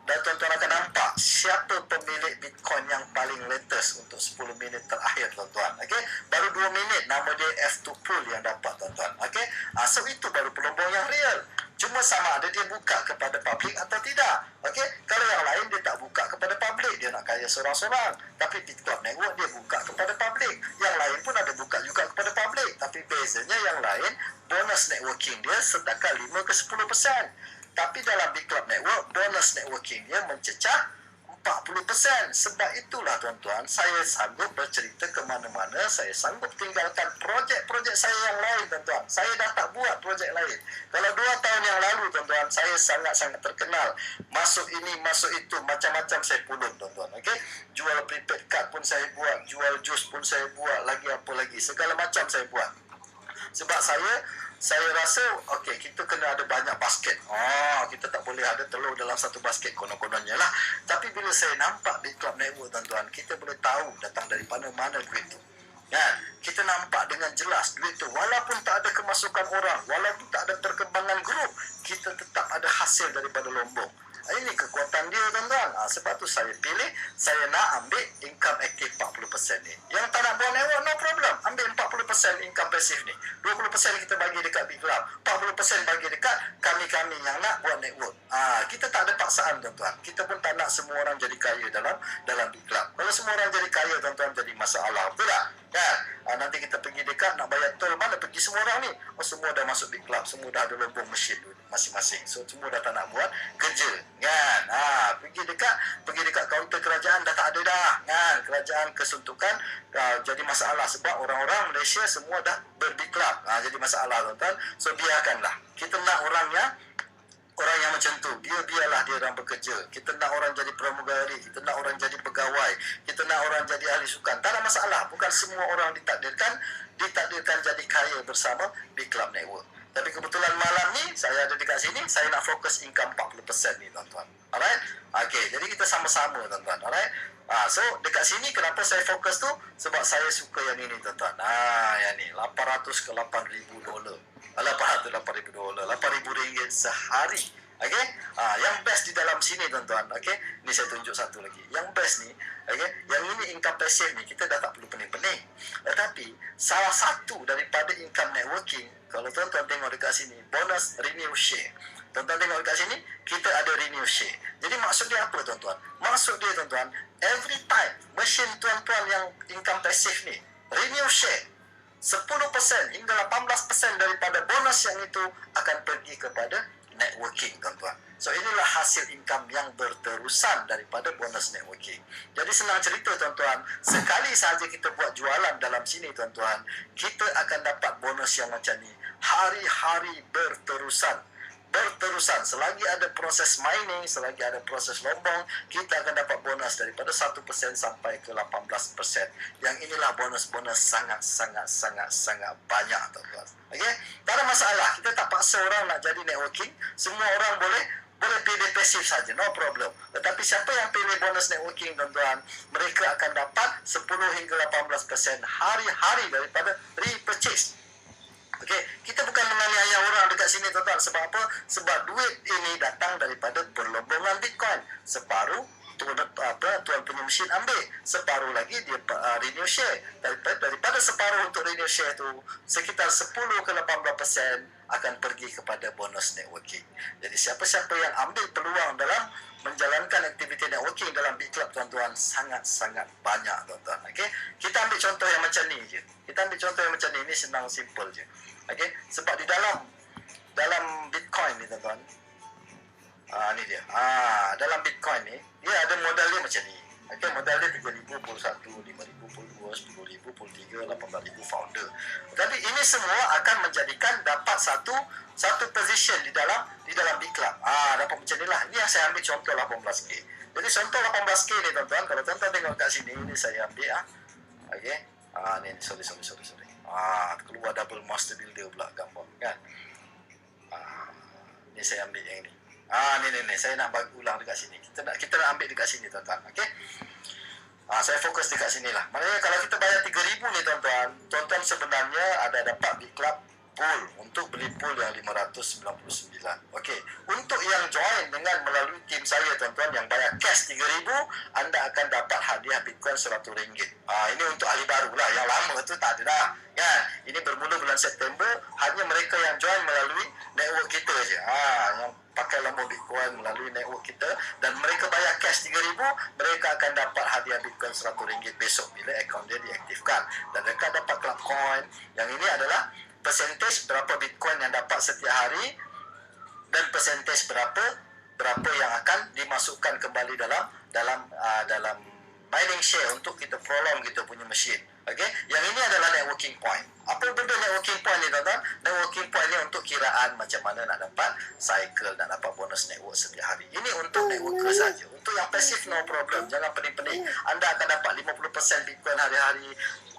dan tuan-tuan akan nampak siapa pemilik Bitcoin yang paling latest untuk 10 minit terakhir tuan-tuan. Okay? Baru 2 minit nama dia F2 Pool yang dapat tuan-tuan. Okay? So itu baru pelombong yang real. Cuma sama ada dia buka kepada publik atau tidak. Okay? Kalau yang lain dia tak buka kepada publik, dia nak kaya seorang-seorang. Tapi Bit Club Network dia buka kepada publik. Yang lain pun ada buka juga kepada publik. Tapi bezanya yang lain, bonus networking dia setakat 5 ke 10%. Tapi dalam Big Club Network, bonus networking dia mencecah 40%. Sebab itulah tuan-tuan, saya sanggup bercerita ke mana-mana. Saya sanggup tinggalkan projek-projek saya yang lain tuan-tuan. Saya dah tak buat projek lain. Kalau 2 tahun yang lalu tuan-tuan, saya sangat-sangat terkenal. Masuk ini, masuk itu, macam-macam saya pulun tuan-tuan. Okay? Jual prepaid card pun saya buat. Jual jus pun saya buat. Lagi apa lagi. Segala macam saya buat. Sebab saya rasa kita kena ada banyak basket. Kita tak boleh ada telur dalam satu basket konon-kononnya lah. Tapi bila saya nampak Big Club Network tuan-tuan, kita boleh tahu datang daripada mana duit tu. Kan? Kita nampak dengan jelas duit tu walaupun tak ada kemasukan orang, walaupun tak ada perkembangan grup, kita tetap ada hasil daripada lombong. Ini kekuatan dia tuan-tuan. Sebab tu saya pilih, saya nak ambil income aktif 40% ni. Yang tak nak buat network, no problem. Ambil 40% income pasif ni. 20% kita bagi dekat Big Club. 40% bagi dekat kami-kami yang nak buat network. Kita tak ada paksaan tuan-tuan. Kita pun tak nak semua orang jadi kaya dalam Big Club. Kalau semua orang jadi kaya tuan-tuan, jadi masalah. Betul tak? Kan? Nanti kita pergi dekat nak bayar tol, mana pergi semua orang ni? Semua dah masuk Big Club. Semua dah ada lombong mesin masing-masing. So semua dah tak nak buat kerja. Kan? Pergi dekat kaunter kerajaan dah tak ada dah. Kan? Kerajaan kesuntukan jadi masalah sebab orang-orang Malaysia semua dah ber-Big Club. Jadi masalah tuan-tuan. So biarkanlah. Kita nak orang yang macam tu, biarlah dia orang bekerja. Kita nak orang jadi pramugari, kita nak orang jadi pegawai, kita nak orang jadi ahli sukan. Tak ada masalah. Bukan semua orang ditakdirkan jadi kaya bersama Big Club Network. Tapi kebetulan malam ni saya ada dekat sini, saya nak fokus income 40% ni tuan-tuan. Alright? Okay, jadi kita sama-sama tuan-tuan. Alright? So dekat sini kenapa saya fokus tu? Sebab saya suka yang ini tuan-tuan. Yang ni 800 ke 8,000 dolar. 8,000 dolar, 8,000 ringgit sehari. Okay? Yang best di dalam sini tuan-tuan. Okay? Ni saya tunjuk satu lagi. Yang best ni, okay? Yang ini income passive ni kita dah tak perlu pening-pening. Tetapi salah satu daripada income networking, kalau tuan-tuan tengok dekat sini, bonus renew share. Tuan-tuan tengok dekat sini, kita ada renew share. Jadi maksud dia apa tuan-tuan? Maksud dia tuan-tuan, every time mesin tuan-tuan yang income passive ni renew share, 10% hingga 18% daripada bonus yang itu akan pergi kepada networking tuan-tuan. So inilah hasil income yang berterusan daripada bonus networking. Jadi senang cerita tuan-tuan, sekali sahaja kita buat jualan dalam sini tuan-tuan, kita akan dapat bonus yang macam ni hari-hari berterusan. Selagi ada proses mining, selagi ada proses lombong, kita akan dapat bonus daripada 1% sampai ke 18%. Yang inilah bonus-bonus sangat banyak tuan-tuan. Okay? Tak ada masalah. Kita tak paksa orang nak jadi networking. Semua orang boleh pilih pasif saja, no problem. Tetapi siapa yang pilih bonus networking tuan-tuan, mereka akan dapat 10 hingga 18% hari-hari daripada repurchase. Okey, kita bukan menganiaya orang dekat sini tuan-tuan. Sebab apa? Sebab duit ini datang daripada perlombongan Bitcoin. Separuh tuan punya mesin ambil, separuh lagi dia renew share. Daripada separuh untuk renew share tu, sekitar 10 ke 18% akan pergi kepada bonus networking. Jadi siapa-siapa yang ambil peluang dalam menjalankan aktiviti networking dalam Big Club tuan-tuan sangat-sangat banyak tuan-tuan. Okey, kita ambil contoh yang macam ni je. Ini senang, simple je. Okey, sebab di dalam Bitcoin ni tuan-tuan, ni dia. Dalam Bitcoin ni, dia ada modal dia macam ni. Okey, modal dia 3,000 pul 1, 5,000 pul 2, 10,000 pul 3, 18,000 founder. Tapi ini semua akan menjadikan dapat satu position di dalam Big Club. Dapat macam ni lah. Ini yang saya ambil contoh 18K. Jadi contoh 18K ni tuan-tuan, kalau tuan-tuan tengok kat sini, ini saya ambil Okey. Ni sorry. Keluar double master builder pula gambar kan. Ni saya ambil yang ni. Ni saya nak bagi ulang dekat sini. Kita nak ambil dekat sini tuan-tuan. Okey. Saya fokus dekat sini lah. Maknanya kalau kita bayar 3,000 ni tuan-tuan sebenarnya ada dapat Big Club pool untuk beli pool yang 599. Okey. Untuk yang join dengan melalui tim saya tuan-tuan yang bayar cash 3,000, anda akan dapat hadiah Bitcoin RM100. Ini untuk ahli baru lah. Yang lama tu tak ada dah. Kan? Ini bermula bulan September, hanya mereka yang join melalui network kita je. Yang pakai lampu Bitcoin melalui network kita dan mereka bayar cash 3,000, mereka akan dapat hadiah Bitcoin RM100 besok bila akaun dia diaktifkan. Dan mereka dapat club coin. Yang ini adalah percentage berapa Bitcoin yang dapat setiap hari dan percentage berapa yang akan dimasukkan kembali dalam mining share untuk kita prolong kita punya mesin. Okey, yang ini adalah networking point. Apa benda networking point ni tuan-tuan? Networking point ni untuk kiraan macam mana nak dapat cycle, nak dapat bonus network setiap hari. Ini untuk networker saja. Untuk yang pasif, no problem. Jangan pening-pening. Anda akan dapat 50% Bitcoin hari-hari,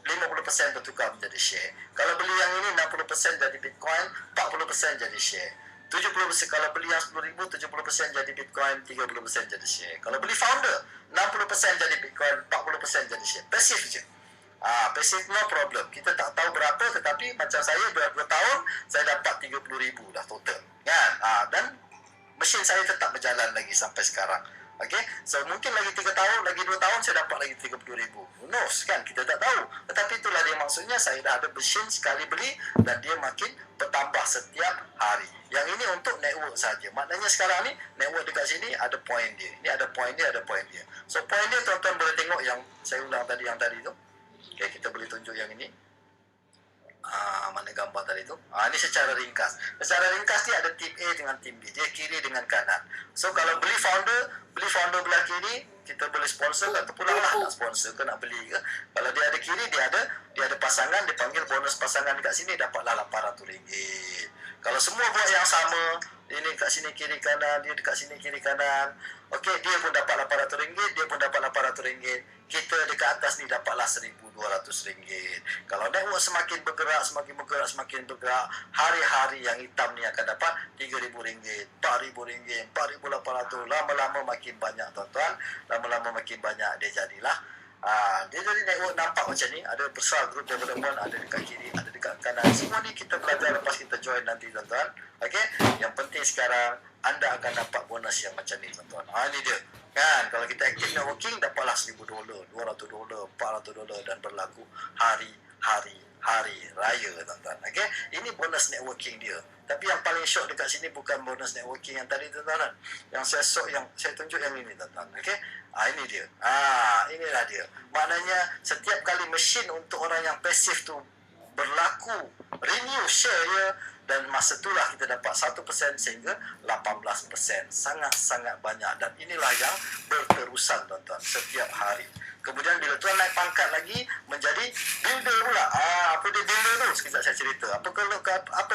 50% bertukar menjadi share. Kalau beli yang ini 60% jadi Bitcoin, 40% jadi share. 70% kalau beli yang 10,000, 70% jadi Bitcoin, 30% jadi share. Kalau beli founder, 60% jadi Bitcoin, 40% jadi share. Pasif je. Pasif no problem. Kita tak tahu berapa, tetapi macam saya 2 tahun saya dapat 30,000 dah total. Kan? Dan mesin saya tetap berjalan lagi sampai sekarang. Okey, so mungkin lagi 3 tahun, lagi 2 tahun saya dapat lagi 30,000. Who knows kan? Kita tak tahu. Tetapi itulah dia maksudnya, saya dah ada mesin sekali beli dan dia makin bertambah setiap hari. Yang ini untuk network saja. Maknanya sekarang ni network dekat sini ada point dia. Ini ada point dia, ada point dia. So point dia tuan-tuan boleh tengok yang saya ulang tadi tu. Okey, kita boleh tunjuk yang ini. Mana gambar tadi tu? Ini secara ringkas. Secara ringkas ni ada tim A dengan tim B. Dia kiri dengan kanan. So kalau beli founder belah kiri, kita boleh sponsor atau pulang lah nak sponsor ke nak beli ke. Kalau dia ada kiri, dia ada pasangan, dia panggil bonus pasangan dekat sini, dapatlah RM800. Kalau semua buat yang sama, ini kat sini kiri kanan, dia dekat sini kiri kanan. Okey, dia pun dapat RM800, dia pun dapat RM800. Kita dekat atas ni dapatlah RM1,200. Kalau network semakin bergerak, hari-hari yang hitam ni akan dapat RM3,000, RM4,000, RM4,800. Lama-lama makin banyak tuan-tuan. Lama-lama makin banyak dia jadilah. Dia jadi network nampak macam ni. Ada besar grup development, ada dekat kiri, ada dekat kanan. Semua ni kita belajar lepas kita join nanti tuan-tuan. Okey, yang penting sekarang anda akan dapat bonus yang macam ni tuan-tuan. Ini dia. Kan, kalau kita aktif networking, dapatlah $1,000, $200, $400 dan berlaku hari-hari raya tuan-tuan. Okey, ini bonus networking dia. Tapi yang paling syok dekat sini bukan bonus networking yang tadi tuan-tuan. Yang saya tunjuk yang ini tuan-tuan. Okey, ini dia. Inilah dia. Maknanya setiap kali mesin untuk orang yang pasif tu berlaku renew share dia, dan masa itulah kita dapat 1% sehingga 18%. Sangat-sangat banyak. Dan inilah yang berterusan tuan-tuan setiap hari. Kemudian bila tuan naik pangkat lagi menjadi builder pula. Apa dia builder tu? Sekejap saya cerita. Apa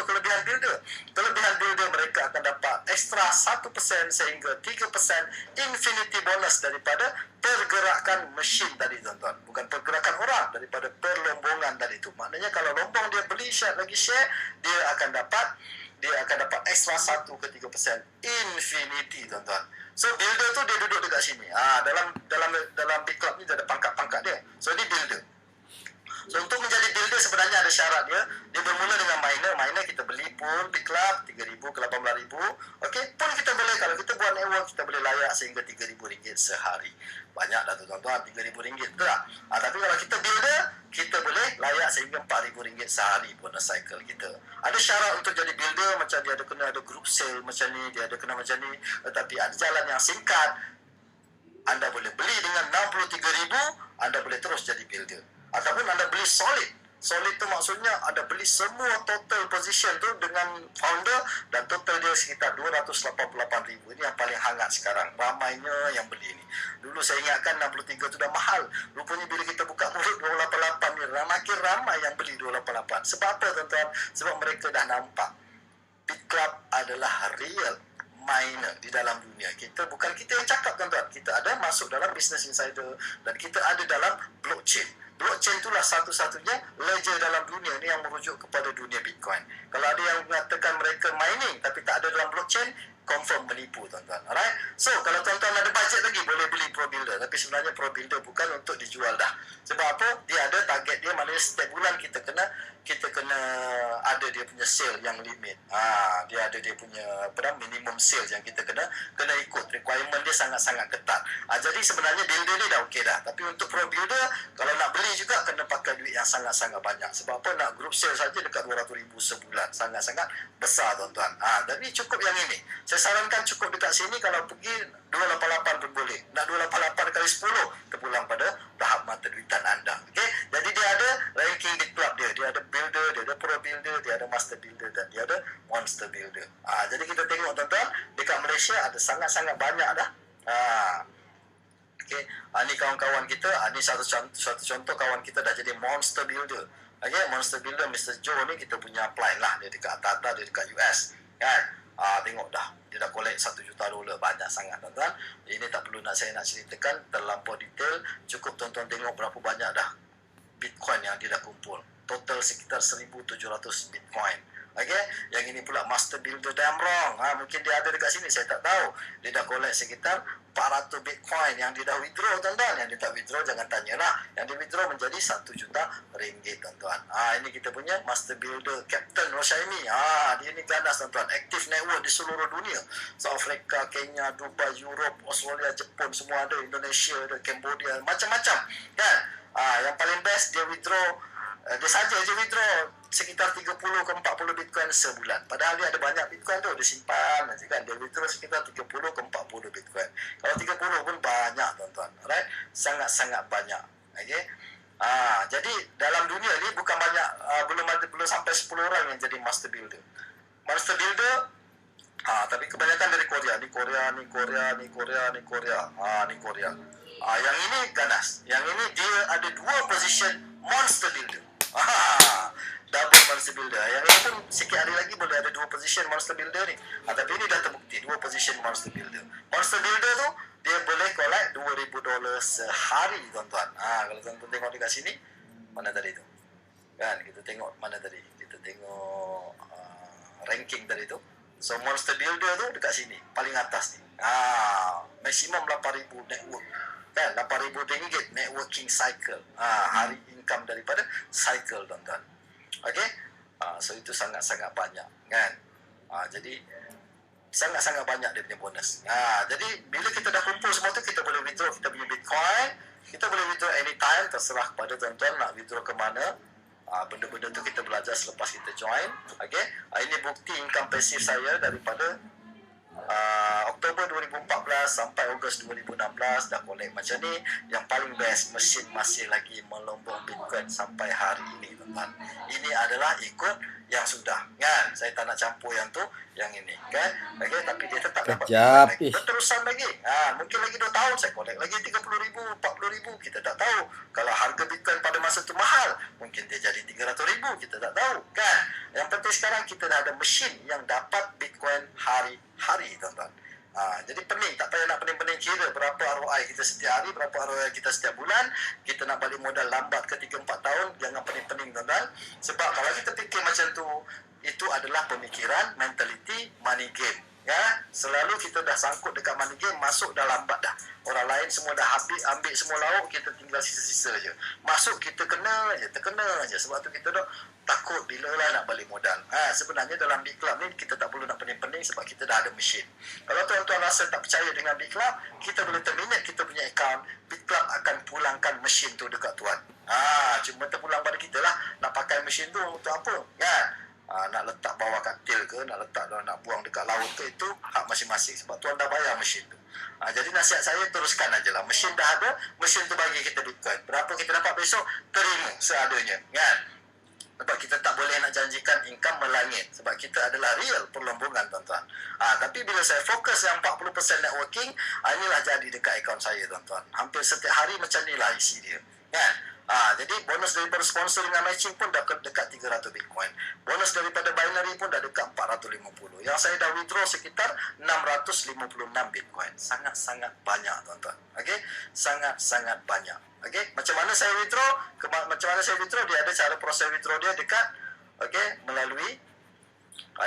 kelebihan builder? Kelebihan builder, mereka akan dapat ekstra 1% sehingga 3% infinity bonus daripada pergerakan mesin tadi tuan-tuan. Bukan pergerakan orang, daripada perlombongan tadi tu. Maknanya kalau lombong dia beli share lagi share, dia akan dapat ekstra 1 ke 3% infinity tuan-tuan. So builder tu dia duduk dekat sini. Dalam Big Club ni ada pangkat-pangkat dia. So dia builder. So untuk menjadi builder sebenarnya ada syarat dia. Dia bermula dengan minor kita beli pool di club 3,000 ke 18,000. Okey, pun kita boleh, kalau kita buat network kita boleh layak sehingga RM3,000 sehari. Banyak dah tu tuan-tuan, RM3,000 betul tak? Tapi kalau kita builder, kita boleh layak sehingga RM4,000 sehari bonus cycle kita. Ada syarat untuk jadi builder, macam dia ada kena ada group sale macam ni, dia ada kena macam ni, tetapi ada jalan yang singkat. Anda boleh beli dengan RM63,000, anda boleh terus jadi builder. Ataupun anda beli solid. Solid tu maksudnya anda beli semua total position tu dengan founder dan total dia sekitar RM288,000. Ini yang paling hangat sekarang. Ramainya yang beli ni. Dulu saya ingatkan 63 tu dah mahal. Rupanya bila kita buka mulut 288 ni, makin ramai yang beli 288. Sebab apa tuan-tuan? Sebab mereka dah nampak BitClub adalah real miner di dalam dunia. Bukan kita yang cakap tuan-tuan. Kita ada masuk dalam Business Insider dan kita ada dalam blockchain. Blockchain itulah satu-satunya ledger dalam dunia ni yang merujuk kepada dunia Bitcoin. Kalau ada yang mengatakan mereka mining tapi tak ada dalam blockchain, confirm menipu tuan-tuan. Alright? So, kalau tuan-tuan ada budget lagi, boleh beli Pro Builder. Tapi sebenarnya Pro Builder bukan untuk dijual dah. Sebab apa? Dia ada target dia, maknanya setiap bulan kita kena ada dia punya sale yang limit. Dia ada dia punya minimum sales yang kita kena ikut. Requirement dia sangat-sangat ketat. Jadi sebenarnya builder ni dah okey dah. Tapi untuk Pro Builder, kalau nak beli juga kena pakai duit yang sangat-sangat banyak. Sebab apa? Nak group sale saja dekat RM200,000 sebulan. Sangat-sangat besar tuan-tuan. Jadi cukup yang ini. Saya sarankan cukup dekat sini. Kalau pergi 288 pun boleh. Nak 288 kali 10 terpulang pada tahap mata duitan anda. Okay? Jadi dia ada ranking di club dia. Dia ada builder, dia ada pro builder, dia ada master builder dan dia ada monster builder. Jadi kita tengok tuan-tuan, dekat Malaysia ada sangat-sangat banyak dah. Okay. Ni kawan-kawan kita, ni satu contoh kawan kita dah jadi monster builder. Okay, monster builder Mr. Joe ni kita punya apply lah. Dia dekat Tata, dia dekat US. Kan? Tengok dah, dia dah collect $1 juta, banyak sangat tuan-tuan. Ini tak perlu saya nak ceritakan terlampau detail. Cukup tuan-tuan tengok berapa banyak dah Bitcoin yang dia dah kumpul. Total sekitar 1,700 Bitcoin. Okay? Yang ini pula Master Builder Damrong. Mungkin dia ada dekat sini, saya tak tahu. Dia dah collect sekitar 400 Bitcoin yang dia dah withdraw tuan-tuan. Yang dia tak withdraw jangan tanyalah. Yang dia withdraw menjadi RM1 juta tuan-tuan. Ini kita punya Master Builder Captain Roshaimi. Dia ni ganas tuan-tuan. Active network di seluruh dunia. South Africa, Kenya, Dubai, Europe, Australia, Jepun, semua ada. Indonesia ada, Cambodia, macam-macam. Kan? Yang paling best dia withdraw, dia saja je withdraw sekitar 30 ke 40 Bitcoin sebulan. Padahal dia ada banyak Bitcoin tu, dia simpan aja kan. Dia withdraw sekitar 30 ke 40 Bitcoin. Kalau 30 pun banyak tuan-tuan. Alright? Sangat-sangat banyak. Okay? Jadi dalam dunia ni bukan banyak, belum sampai 10 orang yang jadi Master Builder. Master Builder, tapi kebanyakan dari Korea. Ni Korea. Yang ini ganas. Yang ini dia ada 2 position Monster Builder. Double Monster Builder. Yang ini pun sikit hari lagi boleh ada 2 position Monster Builder ni. Tapi ini dah terbukti 2 position Monster Builder. Monster Builder tu dia boleh collect $2,000 sehari tuan-tuan. Kalau tuan-tuan tengok dekat sini, mana tadi tu? Kan kita tengok mana tadi? Kita tengok ranking tadi tu. So Monster Builder tu dekat sini, paling atas ni. Maksimum 8,000 network. Kan, RM8,000 networking cycle. Hari income daripada cycle tuan-tuan. Okay? So itu sangat-sangat banyak. Kan? Jadi sangat-sangat banyak dia punya bonus. Jadi bila kita dah kumpul semua tu, kita boleh withdraw kita punya Bitcoin. Kita boleh withdraw anytime, terserah kepada tuan-tuan nak withdraw ke mana. Benda-benda tu kita belajar selepas kita join. Okay? Ini bukti income pasif saya daripada Oktober 2014 sampai Ogos 2016 dah collect macam ni. Yang paling best, mesin masih lagi melombong Bitcoin sampai hari ini tuan-tuan. Ini adalah ikut yang sudah kan. Saya tak nak campur yang tu, yang ini kan. Okay, tapi dia tetap dapat lagi berterusan lagi. Mungkin lagi 2 tahun saya collect lagi 30,000, 40,000, kita tak tahu. Kalau harga Bitcoin pada masa tu mahal, mungkin dia jadi 300,000, kita tak tahu kan. Yang penting sekarang kita dah ada mesin yang dapat Bitcoin hari-hari tuan-tuan. Jadi pening, tak payah nak pening-pening kira berapa ROI kita setiap hari, berapa ROI kita setiap bulan. Kita nak balik modal lambat ke 3-4 tahun, jangan pening-pening tuan-tuan. Sebab kalau kita fikir macam tu, itu adalah pemikiran mentality money game. Ya, selalu kita dah sangkut dekat money game, masuk dah lambat dah. Orang lain semua dah ambil semua lauk, kita tinggal sisa-sisa je. Masuk kita kena je, terkena je. Sebab tu kita dah takut bila lah nak balik modal. Sebenarnya dalam big club ni kita tak perlu nak pening-pening sebab kita dah ada mesin. Kalau tuan-tuan rasa tak percaya dengan big club, kita boleh terminate kita punya account. Big club akan pulangkan mesin tu dekat tuan. Cuma terpulang pada kita lah nak pakai mesin tu untuk apa, kan? Nak letak bawah katil ke, nak letak nak buang dekat laut ke, itu hak masing-masing sebab tuan dah bayar mesin tu. Jadi nasihat saya, teruskan aja lah. Mesin dah ada, mesin tu bagi kita Bitcoin. Berapa kita dapat besok, terima seadanya, kan? Sebab kita tak boleh nak janjikan income melangit. Sebab kita adalah real perlombongan, tuan-tuan. Tapi bila saya fokus yang 40% networking, inilah jadi dekat akaun saya, tuan-tuan. Hampir setiap hari macam ni lah isi dia, kan? Jadi bonus daripada sponsor dengan matching pun dah dekat 300 Bitcoin. Bonus daripada binary pun dah dekat 450. Yang saya dah withdraw sekitar 656 Bitcoin. Sangat-sangat banyak, tuan-tuan. Okey? Sangat-sangat banyak. Okey? Macam mana saya withdraw? Dia ada cara proses withdraw dia dekat, okey, melalui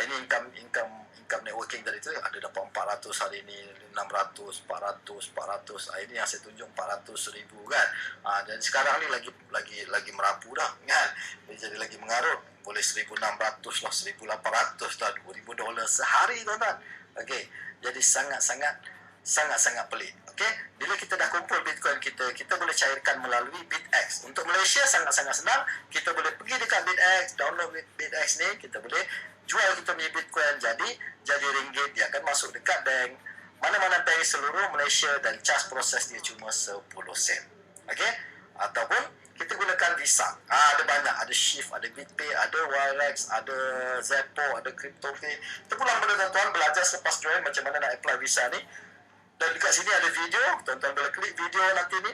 ini income networking tadi tu, ada dapat 400 hari ni, 600, 400. Ini yang saya tunjuk 400,000, kan. Dan sekarang ni lagi merapu dah, kan. Dia jadi lagi mengarut. Boleh 1,600 lah, 1,800 lah, $2,000 sehari, tuan-tuan. Okey. Jadi sangat-sangat pelik. Okey, bila kita dah kumpul Bitcoin kita boleh cairkan melalui BitX. Untuk Malaysia sangat-sangat senang. Kita boleh pergi dekat BitX, download BitX ni, kita boleh jual kita punya Bitcoin jadi ringgit, dia akan masuk dekat bank. Mana-mana bank seluruh Malaysia dan charge proses dia cuma 10 sen. Okey? Ataupun kita gunakan Visa. Ada banyak, ada Shift, ada BitPay, ada Wirex, ada Zeppo, ada CryptoPay. Terpulang pada tuan-tuan belajar selepas join macam mana nak apply Visa ni. Dan dekat sini ada video, tuan-tuan boleh klik video nanti ni.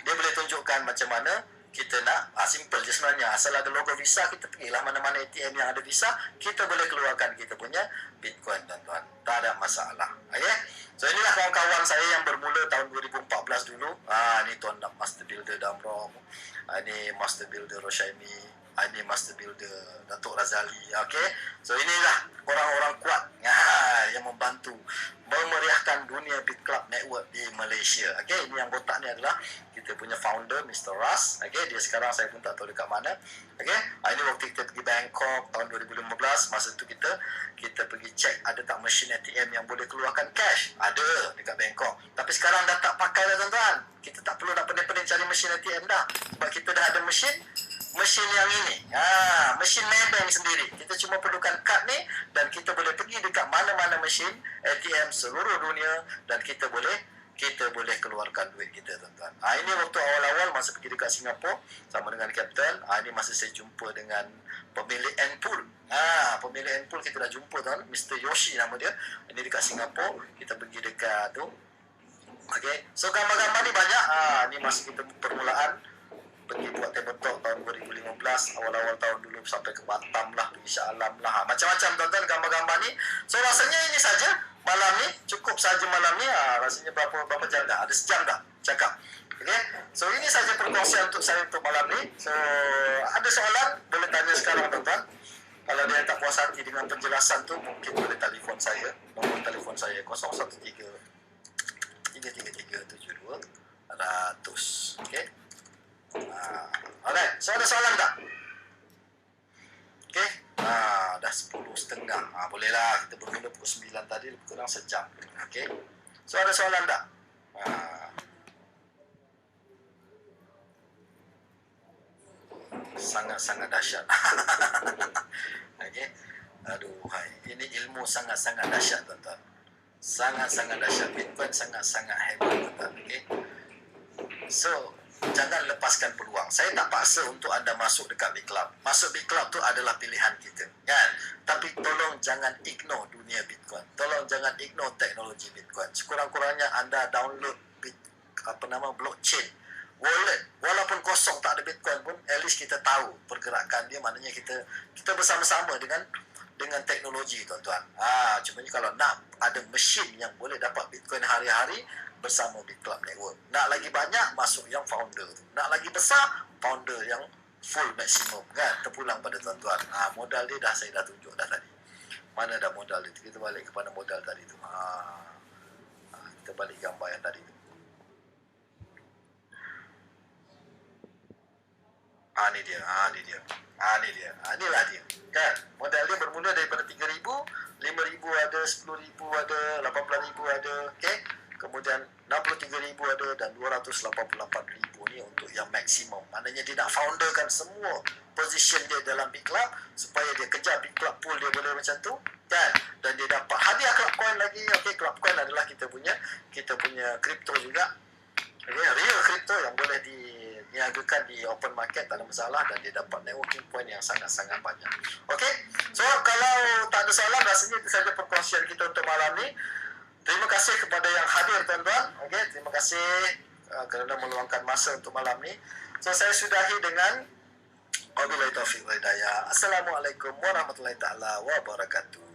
Dia boleh tunjukkan macam mana kita nak, simple je sebenarnya. Asal ada logo Visa, kita pergilah mana-mana ATM yang ada Visa, kita boleh keluarkan kita punya Bitcoin, tuan-tuan. Tak ada masalah. Okay? So inilah kawan-kawan saya yang bermula tahun 2014 dulu. Ni tuan nak Master Builder Damrom. Ini Master Builder Roshaimi. Ini Master Builder Datuk Razali. Okay? So inilah orang-orang kuat yang membantu memeriahkan dunia Bit Club Network di Malaysia. Okay? Ini yang botak ni adalah kita punya founder, Mr. Ras. Okay? Dia sekarang saya pun tak tahu dekat mana. Okay? Ini waktu kita pergi Bangkok tahun 2015. Masa tu kita pergi cek ada tak mesin ATM yang boleh keluarkan cash. Ada dekat Bangkok. Tapi sekarang dah tak pakai dah, tuan-tuan. Kita tak perlu nak pening-pening cari mesin ATM dah. Sebab kita dah ada mesin yang ini. Mesin Maybank sendiri. Kita cuma perlukan kad ni dan kita boleh pergi dekat mana-mana mesin ATM seluruh dunia dan kita boleh keluarkan duit kita, tuan-tuan. Ini waktu awal-awal masa pergi dekat Singapura sama dengan Captain. Ini masa saya jumpa dengan pemilik Npool. Pemilik Npool kita dah jumpa, tuan. Mr. Yoshi nama dia. Ini dekat Singapura. Kita pergi dekat tu. Okay. So gambar-gambar ni banyak. Ni masa kita permulaan pergi buat table talk tahun 2015, awal-awal tahun dulu sampai ke Batam lah, pergi Shah Alam lah, macam-macam, tuan-tuan, gambar-gambar ni. So rasanya ini saja malam ni, cukup saja malam ni. Rasanya berapa jam dah, ada sejam dah cakap. Okay? So ini saja perkongsian untuk saya untuk malam ni. So ada soalan boleh tanya sekarang, tuan-tuan. Kalau dia tak puas hati dengan penjelasan tu, mungkin boleh telefon saya. Nombor telefon saya 013 333 72 100. Okay? Alright, so ada soalan tak? Okay, dah 10.30. Bolehlah, kita bermula pukul 9 tadi, lebih kurang sejam. Okay, so ada soalan tak? Sangat-sangat dahsyat. Okay, aduhai, ini ilmu sangat-sangat dahsyat, tuan-tuan. Sangat-sangat dahsyat. Bitcoin sangat-sangat hebat, tuan-tuan. Okay, so jangan lepaskan peluang. Saya tak paksa untuk anda masuk dekat Bit Club. Masuk Bit Club tu adalah pilihan kita, kan? Tapi tolong jangan ignore dunia Bitcoin. Tolong jangan ignore teknologi Bitcoin. Sekurang-kurangnya anda download blockchain wallet. Walaupun kosong tak ada Bitcoin pun, at least kita tahu pergerakan dia. Maknanya kita bersama-sama dengan teknologi, tuan-tuan. Cuma ni kalau nak ada mesin yang boleh dapat Bitcoin hari-hari, bersama Bit Club Network. Nak lagi banyak, masuk yang founder. Nak lagi besar, founder yang full maksimum, kan? Terpulang pada tuan-tuan. Modal dia saya dah tunjuk dah tadi. Mana dah modal itu? Kita balik kepada modal tadi tu. Kita balik gambar yang tadi tu. Ni dia. Inilah dia. Kan? Modal dia bermula daripada 3,000, 5,000 ada, 10,000 ada, 18,000 ada. Okey? Kemudian 63,000 ada dan 284,000 ni untuk yang maksimum. Maknanya dia nak founderkan semua position dia dalam Big Club supaya dia kejar Big Club pool dia boleh macam tu, kan? Dan dia dapat hadiah Club Coin lagi. Okey, Club Coin adalah kita punya crypto juga. Real crypto yang boleh diniagakan di open market, tak ada masalah, dan dia dapat networking point yang sangat-sangat banyak. Okey, so kalau tak ada soalan, rasanya itu saja perkongsian kita untuk malam ni. Terima kasih kepada yang hadir, tuan-tuan. Okey, terima kasih kerana meluangkan masa untuk malam ni. So saya sudahi dengan wabillahi taufiq wal hidayah. Assalamualaikum warahmatullahi taala wabarakatuh.